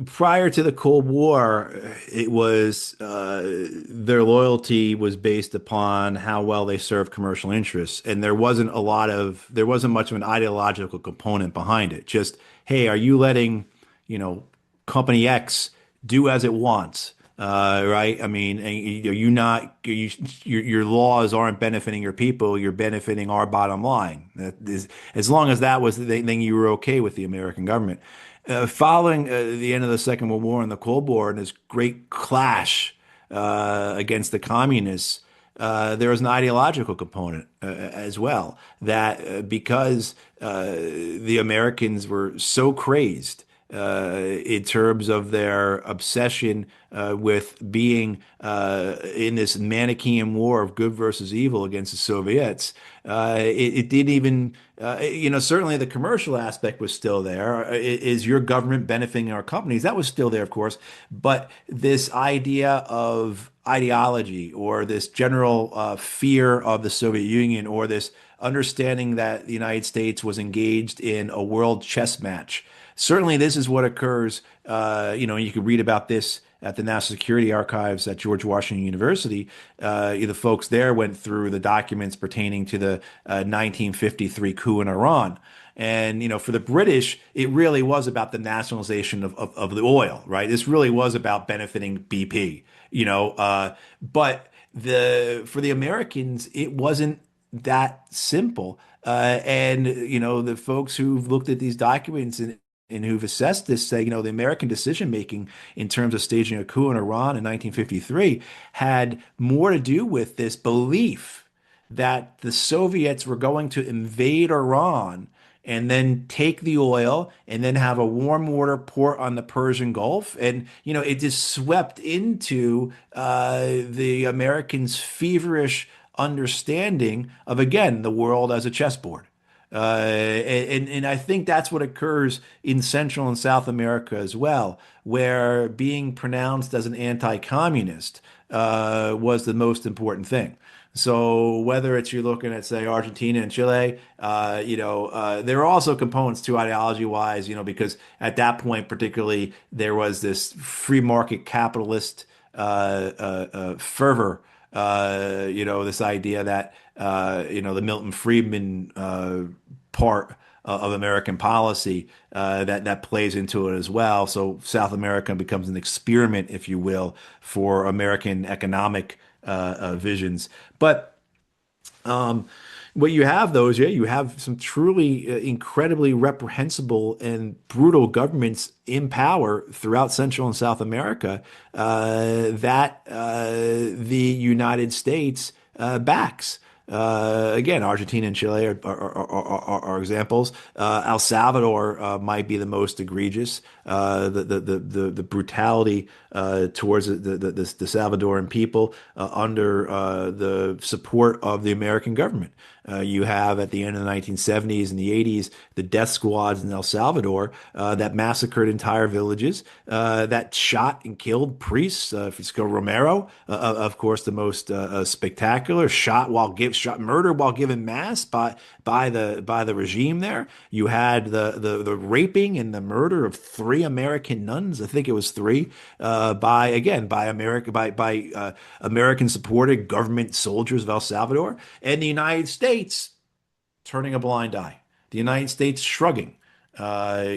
Prior to the Cold War, it was their loyalty was based upon how well they served commercial interests, and there wasn't much of an ideological component behind it. Just, hey, are you letting, you know, company X do as it wants? Right? I mean, and you not your laws aren't benefiting your people, you're benefiting our bottom line. That is, as long as that was the thing, then you were okay with the American government. Following the end of the Second World War and the Cold War and this great clash against the communists, there was an ideological component as well. That because the Americans were so crazed in terms of their obsession with being in this Manichaean war of good versus evil against the Soviets. It didn't even, certainly the commercial aspect was still there. Is your government benefiting our companies? That was still there, of course. But this idea of ideology or this general fear of the Soviet Union or this understanding that the United States was engaged in a world chess match. Certainly, this is what occurs. You can read about this at the National Security Archives at George Washington University. The folks there went through the documents pertaining to the 1953 coup in Iran. And, for the British, it really was about the nationalization of the oil, right? This really was about benefiting BP, but for the Americans, it wasn't that simple. The folks who've looked at these documents and who've assessed this say, the American decision making in terms of staging a coup in Iran in 1953 had more to do with this belief that the Soviets were going to invade Iran and then take the oil and then have a warm water port on the Persian Gulf. And, it just swept into the Americans' feverish understanding of, again, the world as a chessboard. And I think that's what occurs in Central and South America as well, where being pronounced as an anti-communist was the most important thing. So whether it's you're looking at, say, Argentina and Chile, there are also components to ideology-wise, because at that point, particularly, there was this free market capitalist fervor, this idea that, the Milton Friedman part of American policy that plays into it as well. So South America becomes an experiment, if you will, for American economic visions. But what you have, though, is you have some truly incredibly reprehensible and brutal governments in power throughout Central and South America that the United States backs. Again, Argentina and Chile are examples. El Salvador might be the most egregious. The brutality towards the Salvadoran people under the support of the American government. You have at the end of the 1970s and the 80s the death squads in El Salvador that massacred entire villages, that shot and killed priests. Francisco Romero, of course, the most spectacular, shot murdered while giving mass by the regime there. You had the raping and the murder of three American nuns. I think it was three by American supported government soldiers of El Salvador, and the United States turning a blind eye. The United States shrugging. The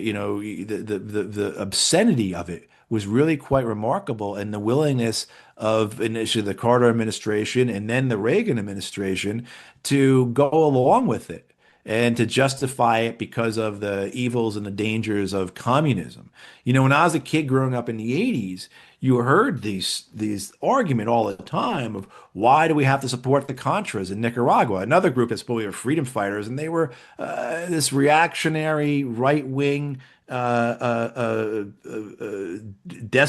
obscenity of it was really quite remarkable, and the willingness of initially the Carter administration and then the Reagan administration to go along with it and to justify it because of the evils and the dangers of communism. When I was a kid growing up in the 80s, you heard these argument all the time of why do we have to support the Contras in Nicaragua, another group that's supposed to be freedom fighters, and they were this reactionary right wing death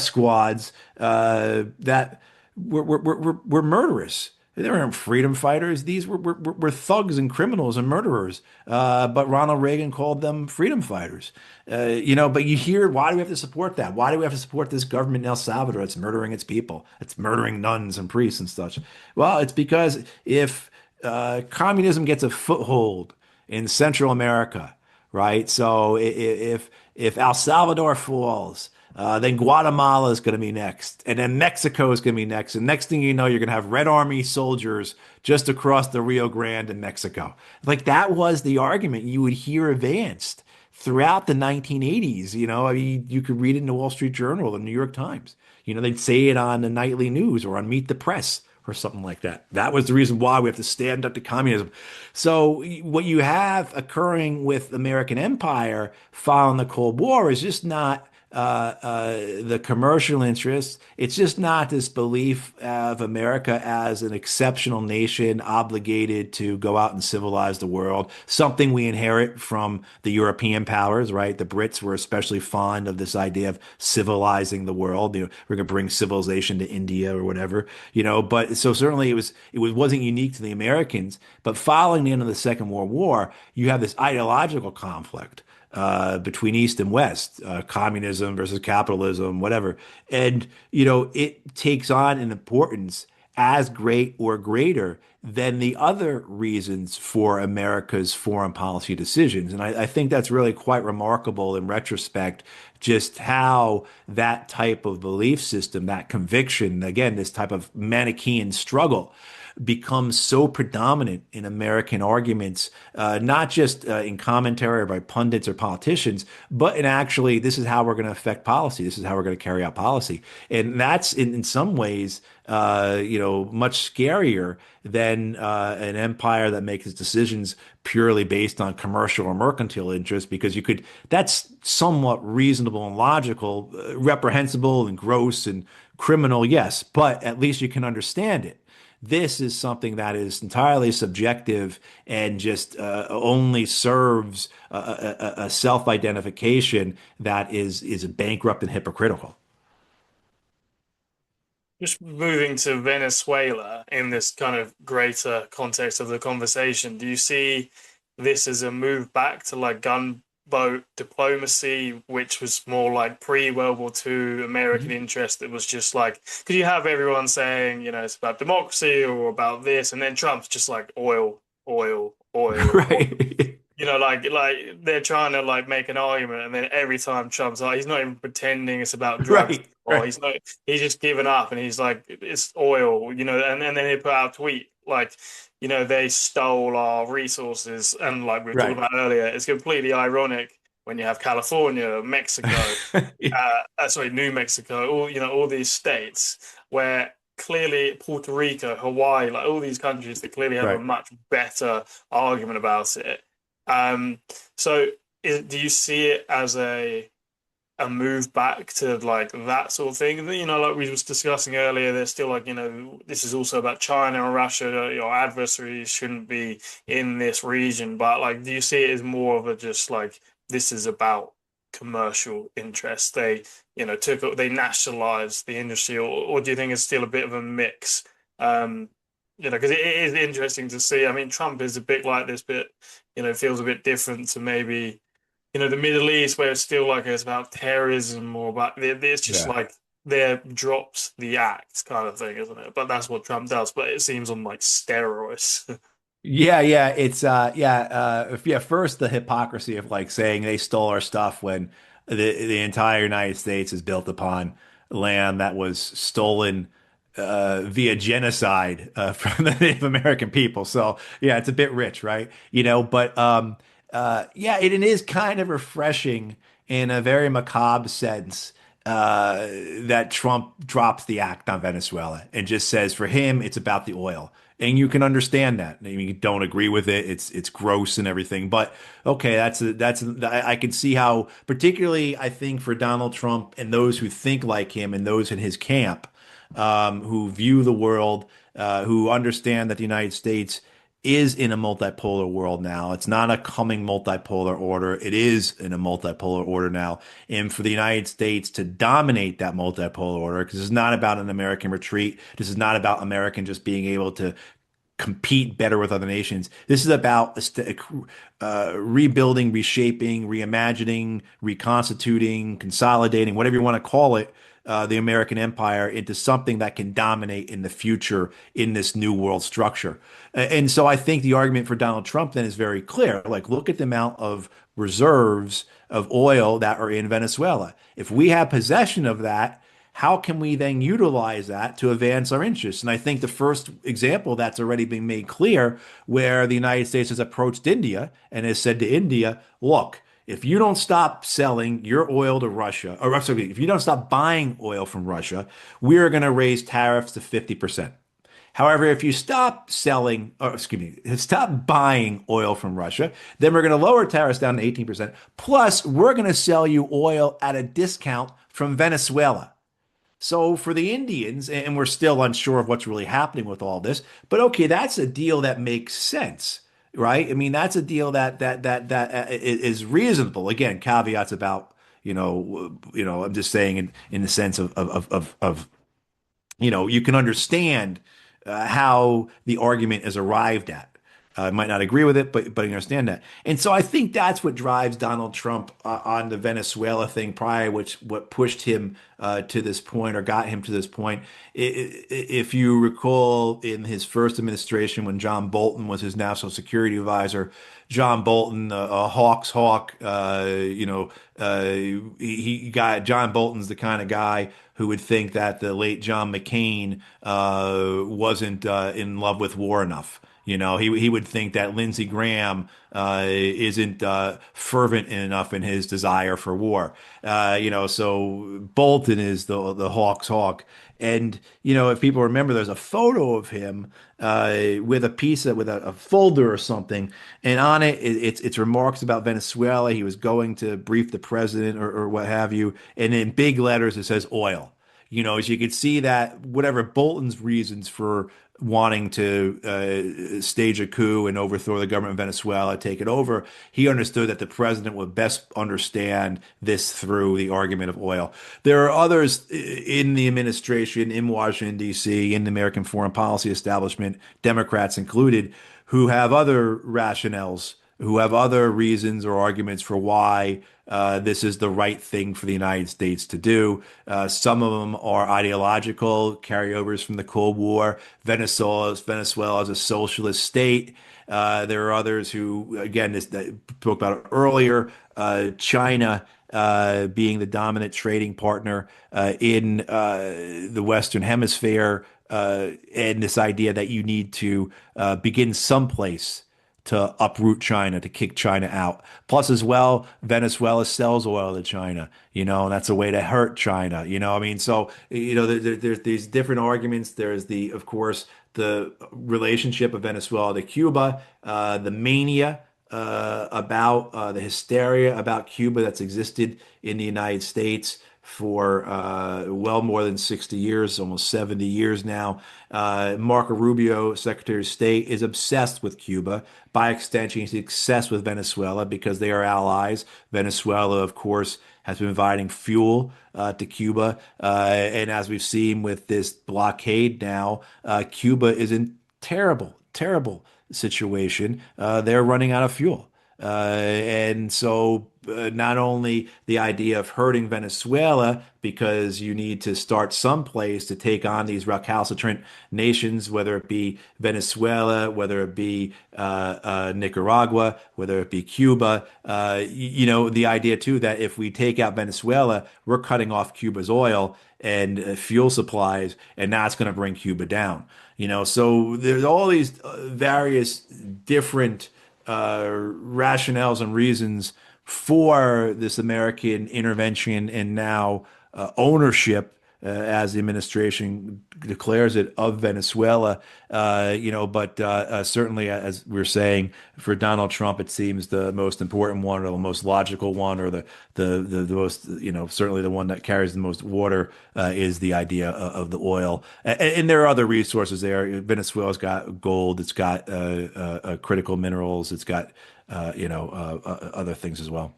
squads that were murderous. They weren't freedom fighters. These were thugs and criminals and murderers. But Ronald Reagan called them freedom fighters. But you hear, why do we have to support that? Why do we have to support this government in El Salvador that's murdering its people? It's murdering nuns and priests and such. Well, it's because if communism gets a foothold in Central America, right? So if El Salvador falls, then Guatemala is going to be next, and then Mexico is going to be next. And next thing you know, you're going to have Red Army soldiers just across the Rio Grande in Mexico. Like that was the argument you would hear advanced throughout the 1980s. You could read it in the Wall Street Journal, the New York Times. They'd say it on the nightly news or on Meet the Press or something like that. That was the reason why we have to stand up to communism. So what you have occurring with American empire following the Cold War is just not the commercial interests. It's just not this belief of America as an exceptional nation obligated to go out and civilize the world, something we inherit from the European powers, right? The Brits were especially fond of this idea of civilizing the world. We're going to bring civilization to India or whatever, but so certainly wasn't unique to the Americans. But following the end of the Second World War, you have this ideological conflict between East and West, communism versus capitalism, whatever. And, it takes on an importance as great or greater than the other reasons for America's foreign policy decisions. And I think that's really quite remarkable in retrospect, just how that type of belief system, that conviction, again, this type of Manichaean struggle becomes so predominant in American arguments, not just in commentary or by pundits or politicians, but in actually, this is how we're going to affect policy. This is how we're going to carry out policy. And that's in some ways, much scarier than an empire that makes its decisions purely based on commercial or mercantile interest, because that's somewhat reasonable and logical, reprehensible and gross and criminal, yes, but at least you can understand it. This is something that is entirely subjective and just only serves a self-identification that is bankrupt and hypocritical. Just moving to Venezuela in this kind of greater context of the conversation, do you see this as a move back to like gunboat diplomacy, which was more like pre-World War II American interest that was just like, because you have everyone saying, it's about democracy or about this, and then Trump's just like oil, oil, oil, oil. Right. Like they're trying to like make an argument, and then every time Trump's like, he's not even pretending it's about drugs, Right. or Right. he's just given up, and he's like, it's oil, and then he put out a tweet like, they stole our resources, and like we were talking Right. about earlier, it's completely ironic when you have California, Mexico, sorry, New Mexico, all these states where clearly Puerto Rico, Hawaii, like all these countries that clearly have a Right. much better argument about it. Um, so do you see it as a move back to like that sort of thing? Like we was discussing earlier, there's still like, this is also about China and Russia. Your adversaries shouldn't be in this region, but like, do you see it as more of a just like this is about commercial interests? They nationalized the industry, or do you think it's still a bit of a mix? Because it is interesting to see. I mean, Trump is a bit like this, but feels a bit different to maybe the Middle East, where it's still like it's about terrorism or about it's just Yeah. like there drops the act kind of thing, isn't it? But that's what Trump does. But it seems on like steroids. Yeah, yeah, it's first the hypocrisy of like saying they stole our stuff when the entire United States is built upon land that was stolen via genocide from the Native American people. So yeah, it's a bit rich, right? But yeah, it is kind of refreshing in a very macabre sense that Trump drops the act on Venezuela and just says for him it's about the oil. And you can understand that. I mean, you don't agree with it. It's gross and everything. But okay, I can see how, particularly I think for Donald Trump and those who think like him and those in his camp, who view the world, who understand that the United States is in a multipolar world now. It's not a coming multipolar order. It is in a multipolar order now. And for the United States to dominate that multipolar order, because it's not about an American retreat. This is not about American just being able to compete better with other nations. This is about rebuilding, reshaping, reimagining, reconstituting, consolidating, whatever you want to call it, the American empire into something that can dominate in the future in this new world structure. And so I think the argument for Donald Trump then is very clear. Like, look at the amount of reserves of oil that are in Venezuela. If we have possession of that, how can we then utilize that to advance our interests? And I think the first example that's already been made clear, where the United States has approached India and has said to India, look, if you don't stop selling your oil to Russia, or sorry, if you don't stop buying oil from Russia, we are going to raise tariffs to 50%. However, if you stop selling, or excuse me, stop buying oil from Russia, then we're going to lower tariffs down to 18%. Plus, we're going to sell you oil at a discount from Venezuela. So for the Indians, and we're still unsure of what's really happening with all this, but okay, that's a deal that makes sense, right? I mean, that's a deal that is reasonable. Again, caveats about, I'm just saying in the sense of you can understand how the argument is arrived at. I might not agree with it, but I understand that. And so I think that's what drives Donald Trump on the Venezuela thing prior, which what pushed him to this point or got him to this point. If you recall, in his first administration, when John Bolton was his national security advisor, John Bolton, a Hawks hawk, he got John Bolton's the kind of guy who would think that the late John McCain wasn't in love with war enough. He would think that Lindsey Graham isn't fervent enough in his desire for war. So Bolton is the Hawks hawk. And if people remember, there's a photo of him with a folder or something, and on it's remarks about Venezuela. He was going to brief the president or what have you, and in big letters it says oil. As you could see that whatever Bolton's reasons for wanting to stage a coup and overthrow the government of Venezuela, take it over, he understood that the president would best understand this through the argument of oil. There are others in the administration, in Washington, D.C., in the American foreign policy establishment, Democrats included, who have other rationales, who have other reasons or arguments for why this is the right thing for the United States to do. Some of them are ideological carryovers from the Cold War. Venezuela is a socialist state. There are others who, again, this that spoke about earlier, China being the dominant trading partner in the Western Hemisphere, and this idea that you need to begin someplace to uproot China, to kick China out. Plus, as well, Venezuela sells oil to China, and that's a way to hurt China. I mean, so, there's these different arguments. There's of course, the relationship of Venezuela to Cuba, the mania about the hysteria about Cuba that's existed in the United States for well more than 60 years, almost 70 years now. Marco Rubio, Secretary of State, is obsessed with Cuba. By extension, he's obsessed with Venezuela because they are allies. Venezuela, of course, has been providing fuel to Cuba. And as we've seen with this blockade now, Cuba is in terrible, terrible situation. They're running out of fuel. And so not only the idea of hurting Venezuela because you need to start someplace to take on these recalcitrant nations, whether it be Venezuela, whether it be Nicaragua, whether it be Cuba, the idea too that if we take out Venezuela, we're cutting off Cuba's oil and fuel supplies, and that's going to bring Cuba down. So there's all these various different rationales and reasons for this American intervention and now ownership, as the administration declares it, of Venezuela. But certainly, as we're saying, for Donald Trump, it seems the most important one, or the most logical one, or the most, certainly the one that carries the most water is the idea of the oil. And there are other resources there. Venezuela's got gold, it's got critical minerals, it's got other things as well.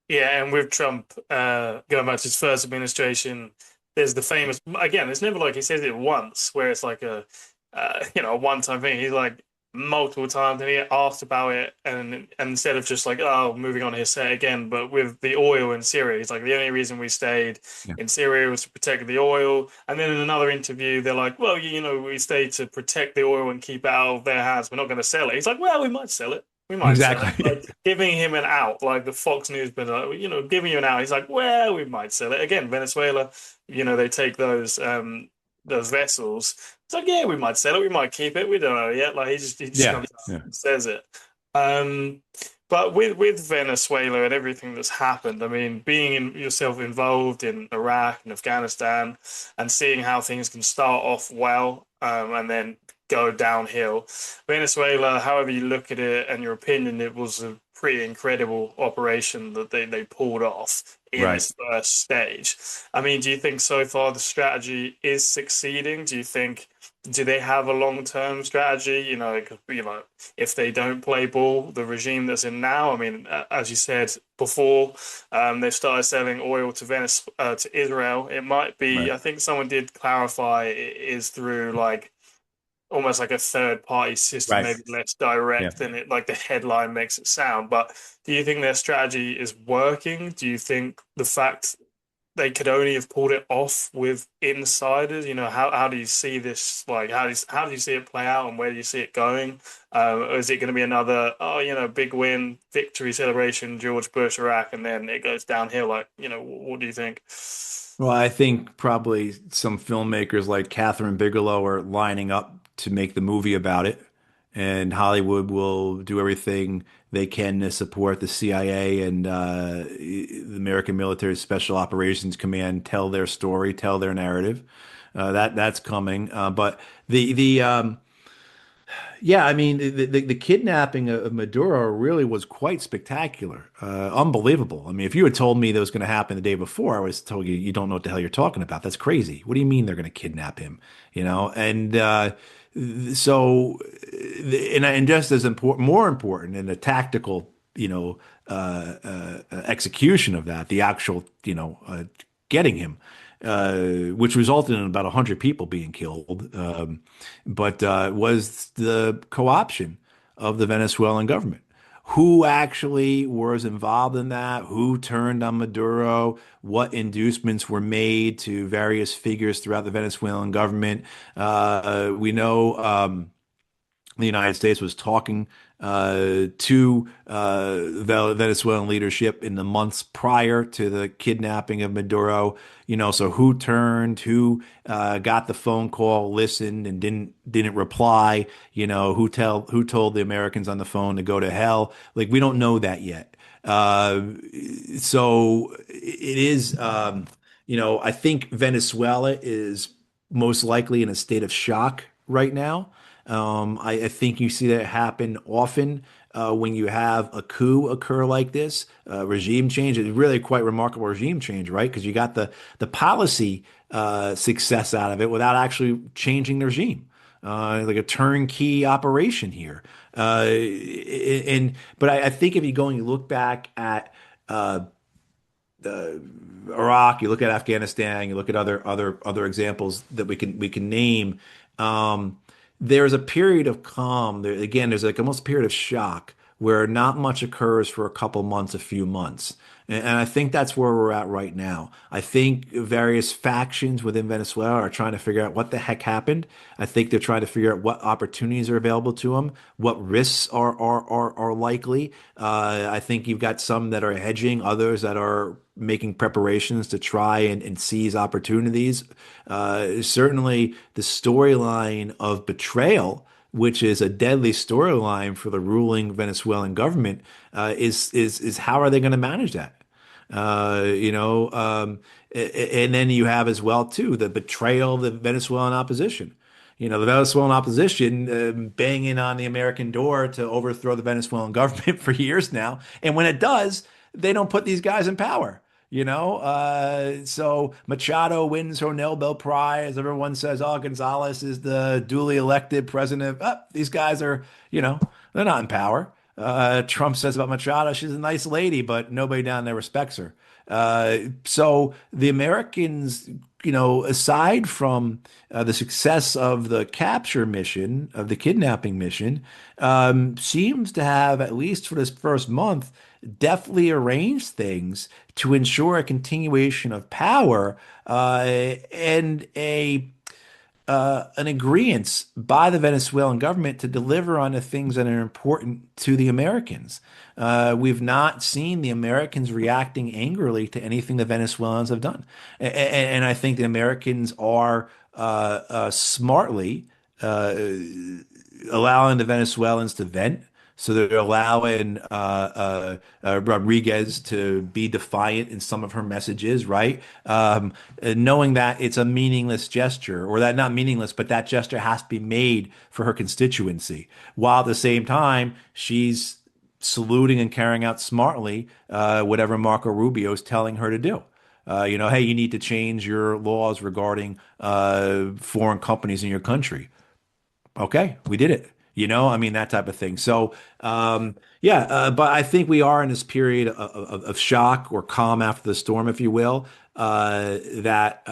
Yeah, and with Trump going back to his first administration, there's the famous again. It's never like he says it once, where it's like a one-time thing. He's like multiple times, and he get asked about it, and instead of just like moving on, he'll say it again. But with the oil in Syria, he's like the only reason we stayed Yeah. in Syria was to protect the oil. And then in another interview, they're like, well, we stayed to protect the oil and keep it out of their hands. We're not going to sell it. He's like, well, we might sell it. We might sell it. Exactly. Like giving him an out, like the Fox News been, giving you an out. He's like, well, we might sell it again. Venezuela, they take those vessels. It's like, yeah, we might sell it, we might keep it, we don't know yet. Like he just Yeah. comes out Yeah. and says it. Um, but with Venezuela and everything that's happened, I mean, being yourself involved in Iraq and Afghanistan and seeing how things can start off well and then go downhill. Venezuela, however you look at it and your opinion, it was a pretty incredible operation that they pulled off in Right. this first stage. I mean, do you think so far the strategy is succeeding? Do they have a long-term strategy? If they don't play ball, the regime that's in now, I mean, as you said before, they've started selling oil to to Israel. It might be, Right. I think someone did clarify it is through like almost like a third party system, Right. maybe less Yeah. direct than it like the headline makes it sound. But do you think their strategy is working? Do you think the fact they could only have pulled it off with insiders? You know, how do you see this? Like, how do you see it play out, and where do you see it going? Or is it going to be another, oh, big win, victory celebration, George Bush, Iraq, and then it goes downhill? Like, what do you think? Well, I think probably some filmmakers like Catherine Bigelow are lining up to make the movie about it, and Hollywood will do everything they can to support the CIA and the American Military Special Operations Command tell their story, tell their narrative. That's coming, but the yeah, I mean, the kidnapping of Maduro really was quite spectacular, unbelievable. I mean, if you had told me that was going to happen the day before, I would have told you you don't know what the hell you're talking about. That's crazy. What do you mean they're going to kidnap him? You know, and so, and just as important, more important in the tactical, execution of that, the actual, getting him, which resulted in about 100 people being killed. But was the co-option of the Venezuelan government. Who actually was involved in that? Who turned on Maduro? What inducements were made to various figures throughout the Venezuelan government? We know the United States was talking to the Venezuelan leadership in the months prior to the kidnapping of Maduro. So who turned, who got the phone call, listened, and didn't reply. Who told the Americans on the phone to go to hell. Like we don't know that yet. So it is. I think Venezuela is most likely in a state of shock right now. I think you see that happen often when you have a coup occur like this, regime change. It's really quite remarkable regime change, right? Because you got the policy success out of it without actually changing the regime. Like a turnkey operation here. But I think if you go and you look back at uh, Iraq, you look at Afghanistan, you look at other examples that we can name. Um, there's a period of calm. There's like almost a period of shock where not much occurs for a couple months, a few months. And I think that's where we're at right now. I think various factions within Venezuela are trying to figure out what the heck happened. I think they're trying to figure out what opportunities are available to them, what risks are likely. I think you've got some that are hedging, others that are making preparations to try and seize opportunities. Certainly, the storyline of betrayal, which is a deadly storyline for the ruling Venezuelan government, is how are they going to manage that? And then you have as well too the betrayal of the Venezuelan opposition. The Venezuelan opposition banging on the American door to overthrow the Venezuelan government for years now, and when it does, they don't put these guys in power. So Machado wins her Nobel Prize. Everyone says, "Oh, Gonzalez is the duly elected president." These guys are, they're not in power. Trump says about Machado, she's a nice lady, but nobody down there respects her. So the Americans, aside from the success of the capture mission, of the kidnapping mission, seems to have, at least for this first month, deftly arranged things to ensure a continuation of power and an agreement by the Venezuelan government to deliver on the things that are important to the Americans. We've not seen the Americans reacting angrily to anything the Venezuelans have done. And I think the Americans are smartly allowing the Venezuelans to vent. So they're allowing Rodriguez to be defiant in some of her messages, right? Knowing that it's a meaningless gesture, or that not meaningless, but that gesture has to be made for her constituency, while at the same time she's saluting and carrying out smartly whatever Marco Rubio is telling her to do. Hey, you need to change your laws regarding foreign companies in your country. Okay, we did it. I mean, that type of thing. So, yeah, but I think we are in this period of shock or calm after the storm, if you will, that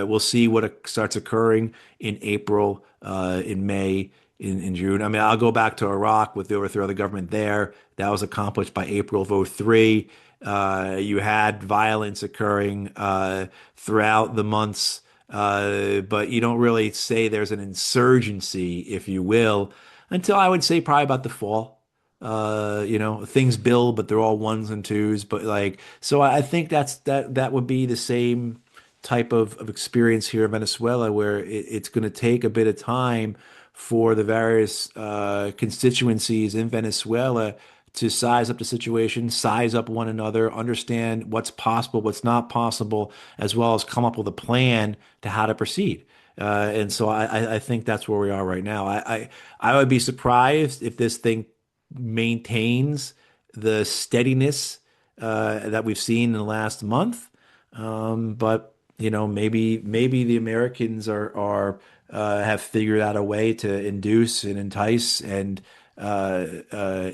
we'll see what starts occurring in April in May, in June. I mean, I'll go back to Iraq with the overthrow of the government there. That was accomplished by April of '03. You had violence occurring throughout the months, but you don't really say there's an insurgency, if you will, until I would say probably about the fall. Things build, but they're all ones and twos. But like, so I think that would be the same type of experience here in Venezuela, where it's going to take a bit of time for the various constituencies in Venezuela to size up the situation, size up one another, understand what's possible, what's not possible, as well as come up with a plan to how to proceed. And so I think that's where we are right now. I would be surprised if this thing maintains the steadiness that we've seen in the last month. But maybe the Americans are have figured out a way to induce and entice and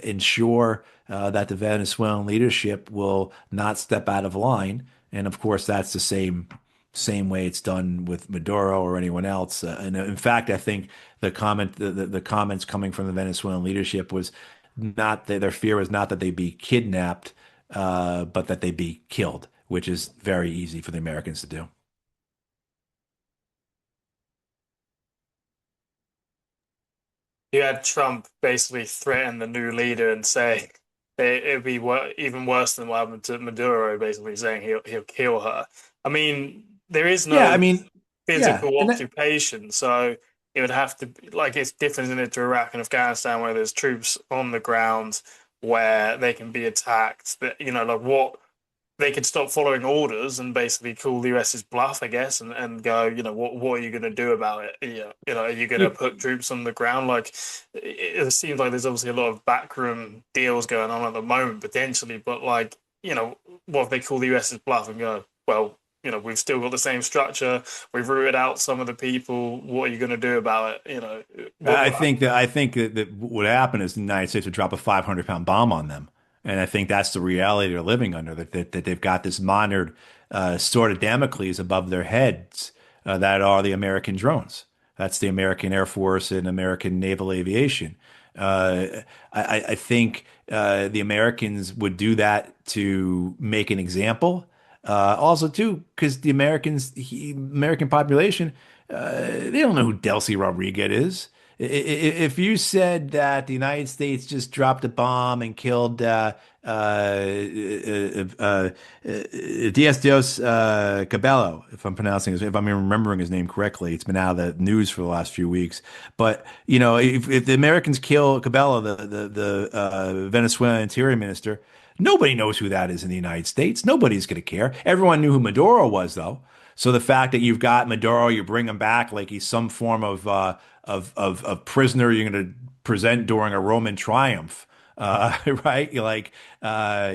ensure that the Venezuelan leadership will not step out of line. And of course, that's the same way it's done with Maduro or anyone else. And in fact, I think the comments coming from the Venezuelan leadership was not that their fear was not that they be kidnapped, but that they be killed, which is very easy for the Americans to do. You had Trump basically threaten the new leader and say it'd be even worse than what happened to Maduro, basically saying he'll kill her. I mean, there is Yeah, I no mean, yeah, physical and that, occupation, so it would have to be like it's different in it to Iraq and Afghanistan where there's troops on the ground where they can be attacked. That like what they could stop following orders and basically call the US's bluff, I guess, and go, what are you going to do about it? Are you going to yeah, put troops on the ground? Like, it seems like there's obviously a lot of backroom deals going on at the moment, potentially, but like, what if they call the US's bluff and go, well, we've still got the same structure, we've rooted out some of the people. What are you going to do about it? I think that what would happen is the United States would drop a 500-pound bomb on them, and I think that's the reality they're living under. That they've got this monitored sword of Damocles above their heads that are the American drones. That's the American Air Force and American Naval Aviation. I think the Americans would do that to make an example. Also, too, because American population, they don't know who Delcy Rodriguez is. If you said that the United States just dropped a bomb and killed Diaz Dios Cabello, if I'm remembering his name correctly, it's been out of the news for the last few weeks. But if the Americans kill Cabello, the Venezuelan Interior Minister, nobody knows who that is in the United States. Nobody's going to care. Everyone knew who Maduro was, though. So the fact that you've got Maduro, you bring him back like he's some form of prisoner you're going to present during a Roman triumph, right? You're like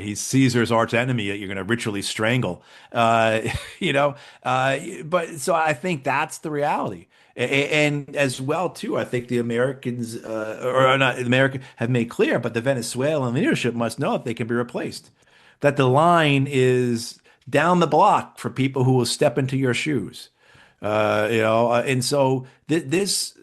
he's Caesar's arch enemy that you're going to ritually strangle, you know. But so I think that's the reality. And as well, too, I think the Americans, or not America, have made clear, but the Venezuelan leadership must know that they can be replaced. That the line is down the block for people who will step into your shoes. And so these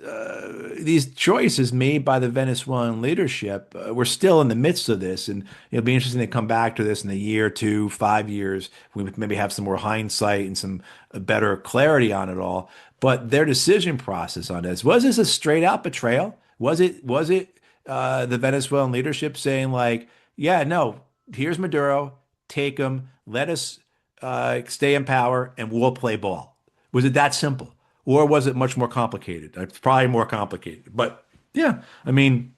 choices made by the Venezuelan leadership, we're still in the midst of this, and it'll be interesting to come back to this in a year, 2, 5 years. We maybe have some more hindsight and some better clarity on it all. But their decision process on this, was this a straight out betrayal? Was it the Venezuelan leadership saying like, yeah, no, here's Maduro, take him, let us stay in power, and we'll play ball? Was it that simple? Or was it much more complicated? It's probably more complicated. But yeah, I mean,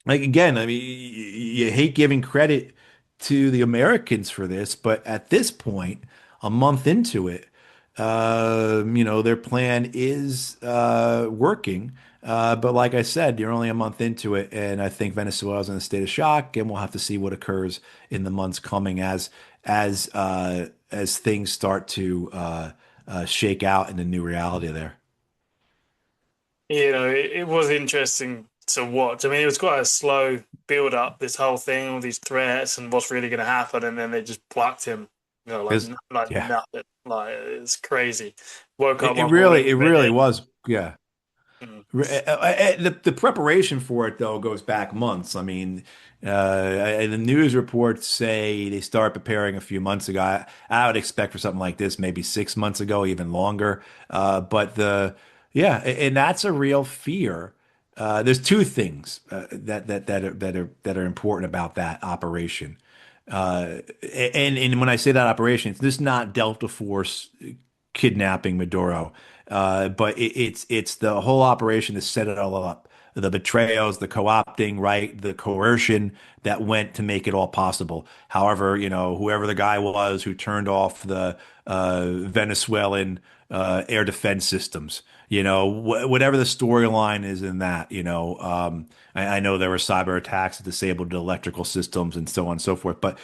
like again, I mean, you hate giving credit to the Americans for this, but at this point, a month into it, their plan is working. But like I said, you're only a month into it, and I think Venezuela's in a state of shock, and we'll have to see what occurs in the months coming as things start to shake out in the new reality there. It was interesting to watch. I mean, it was quite a slow build up, this whole thing, all these threats and what's really going to happen, and then they just plucked him, Because like yeah, nothing. Like it's crazy. Woke it, up it one really morning, it really was. Yeah. Mm. The preparation for it, though, goes back months. I mean, the news reports say they start preparing a few months ago. I would expect for something like this, maybe 6 months ago, even longer. Yeah, and that's a real fear. There's two things that are important about that operation. And when I say that operation, it's this not Delta Force kidnapping Maduro. But it's the whole operation to set it all up. The betrayals, the co-opting, right? The coercion that went to make it all possible. However, whoever the guy was who turned off the Venezuelan air defense systems, whatever the storyline is in that, I know there were cyber attacks that disabled the electrical systems and so on and so forth. But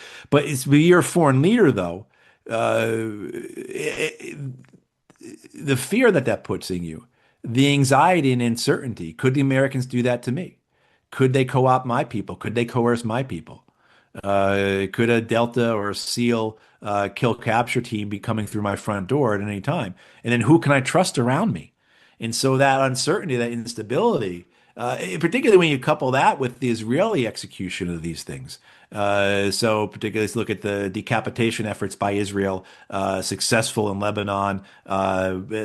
you're a foreign leader, though. The fear that puts in you, the anxiety and uncertainty. Could the Americans do that to me? Could they co-opt my people? Could they coerce my people? Could a Delta or a SEAL kill capture team be coming through my front door at any time? And then who can I trust around me? And so that uncertainty, that instability, particularly when you couple that with the Israeli execution of these things. So particularly, let's look at the decapitation efforts by Israel, successful in Lebanon,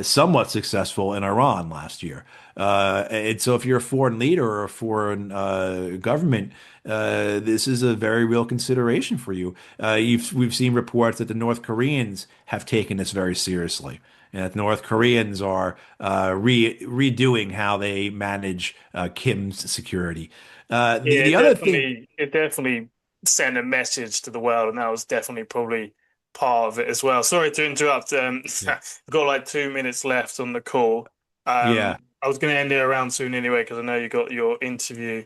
somewhat successful in Iran last year. And so if you're a foreign leader or a foreign government, this is a very real consideration for you. We've seen reports that the North Koreans have taken this very seriously. And that North Koreans are redoing how they manage Kim's security. Yeah, The other thing, it definitely sent a message to the world, and that was definitely probably part of it as well. Sorry to interrupt. yeah, I've got like 2 minutes left on the call. yeah, I was going to end it around soon anyway because I know you got your interview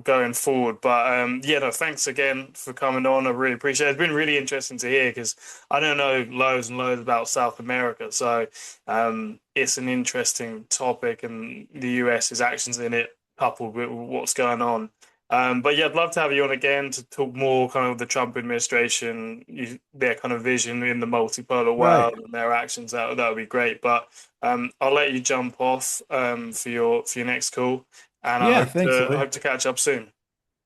going forward. But yeah, no, thanks again for coming on. I really appreciate it. It's been really interesting to hear because I don't know loads and loads about South America, so it's an interesting topic, and the US's actions in it coupled with what's going on. But yeah, I'd love to have you on again to talk more kind of the Trump administration, their kind of vision in the multipolar right. world and their actions. That would be great. But I'll let you jump off for your next call, and Yeah, thanks, I Lee. hope to catch up soon.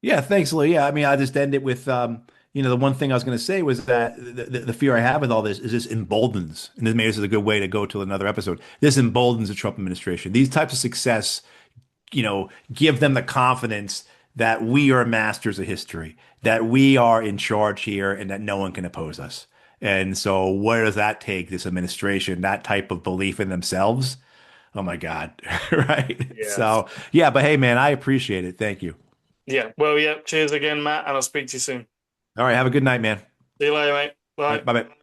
Yeah, thanks, Lee. Yeah, I mean, I just end it with, the one thing I was going to say was that the fear I have with all this is this emboldens, and maybe this is a good way to go to another episode. This emboldens the Trump administration. These types of success, give them the confidence that we are masters of history, that we are in charge here, and that no one can oppose us. And so, where does that take this administration? That type of belief in themselves? Oh my God, right? Yeah. So, yeah, but hey, man, I appreciate it. Thank you. Yeah. Well, yeah. Cheers again, Matt, and I'll speak to you soon. All right, have a good night, man. See you later, mate. All Bye. right, bye bye.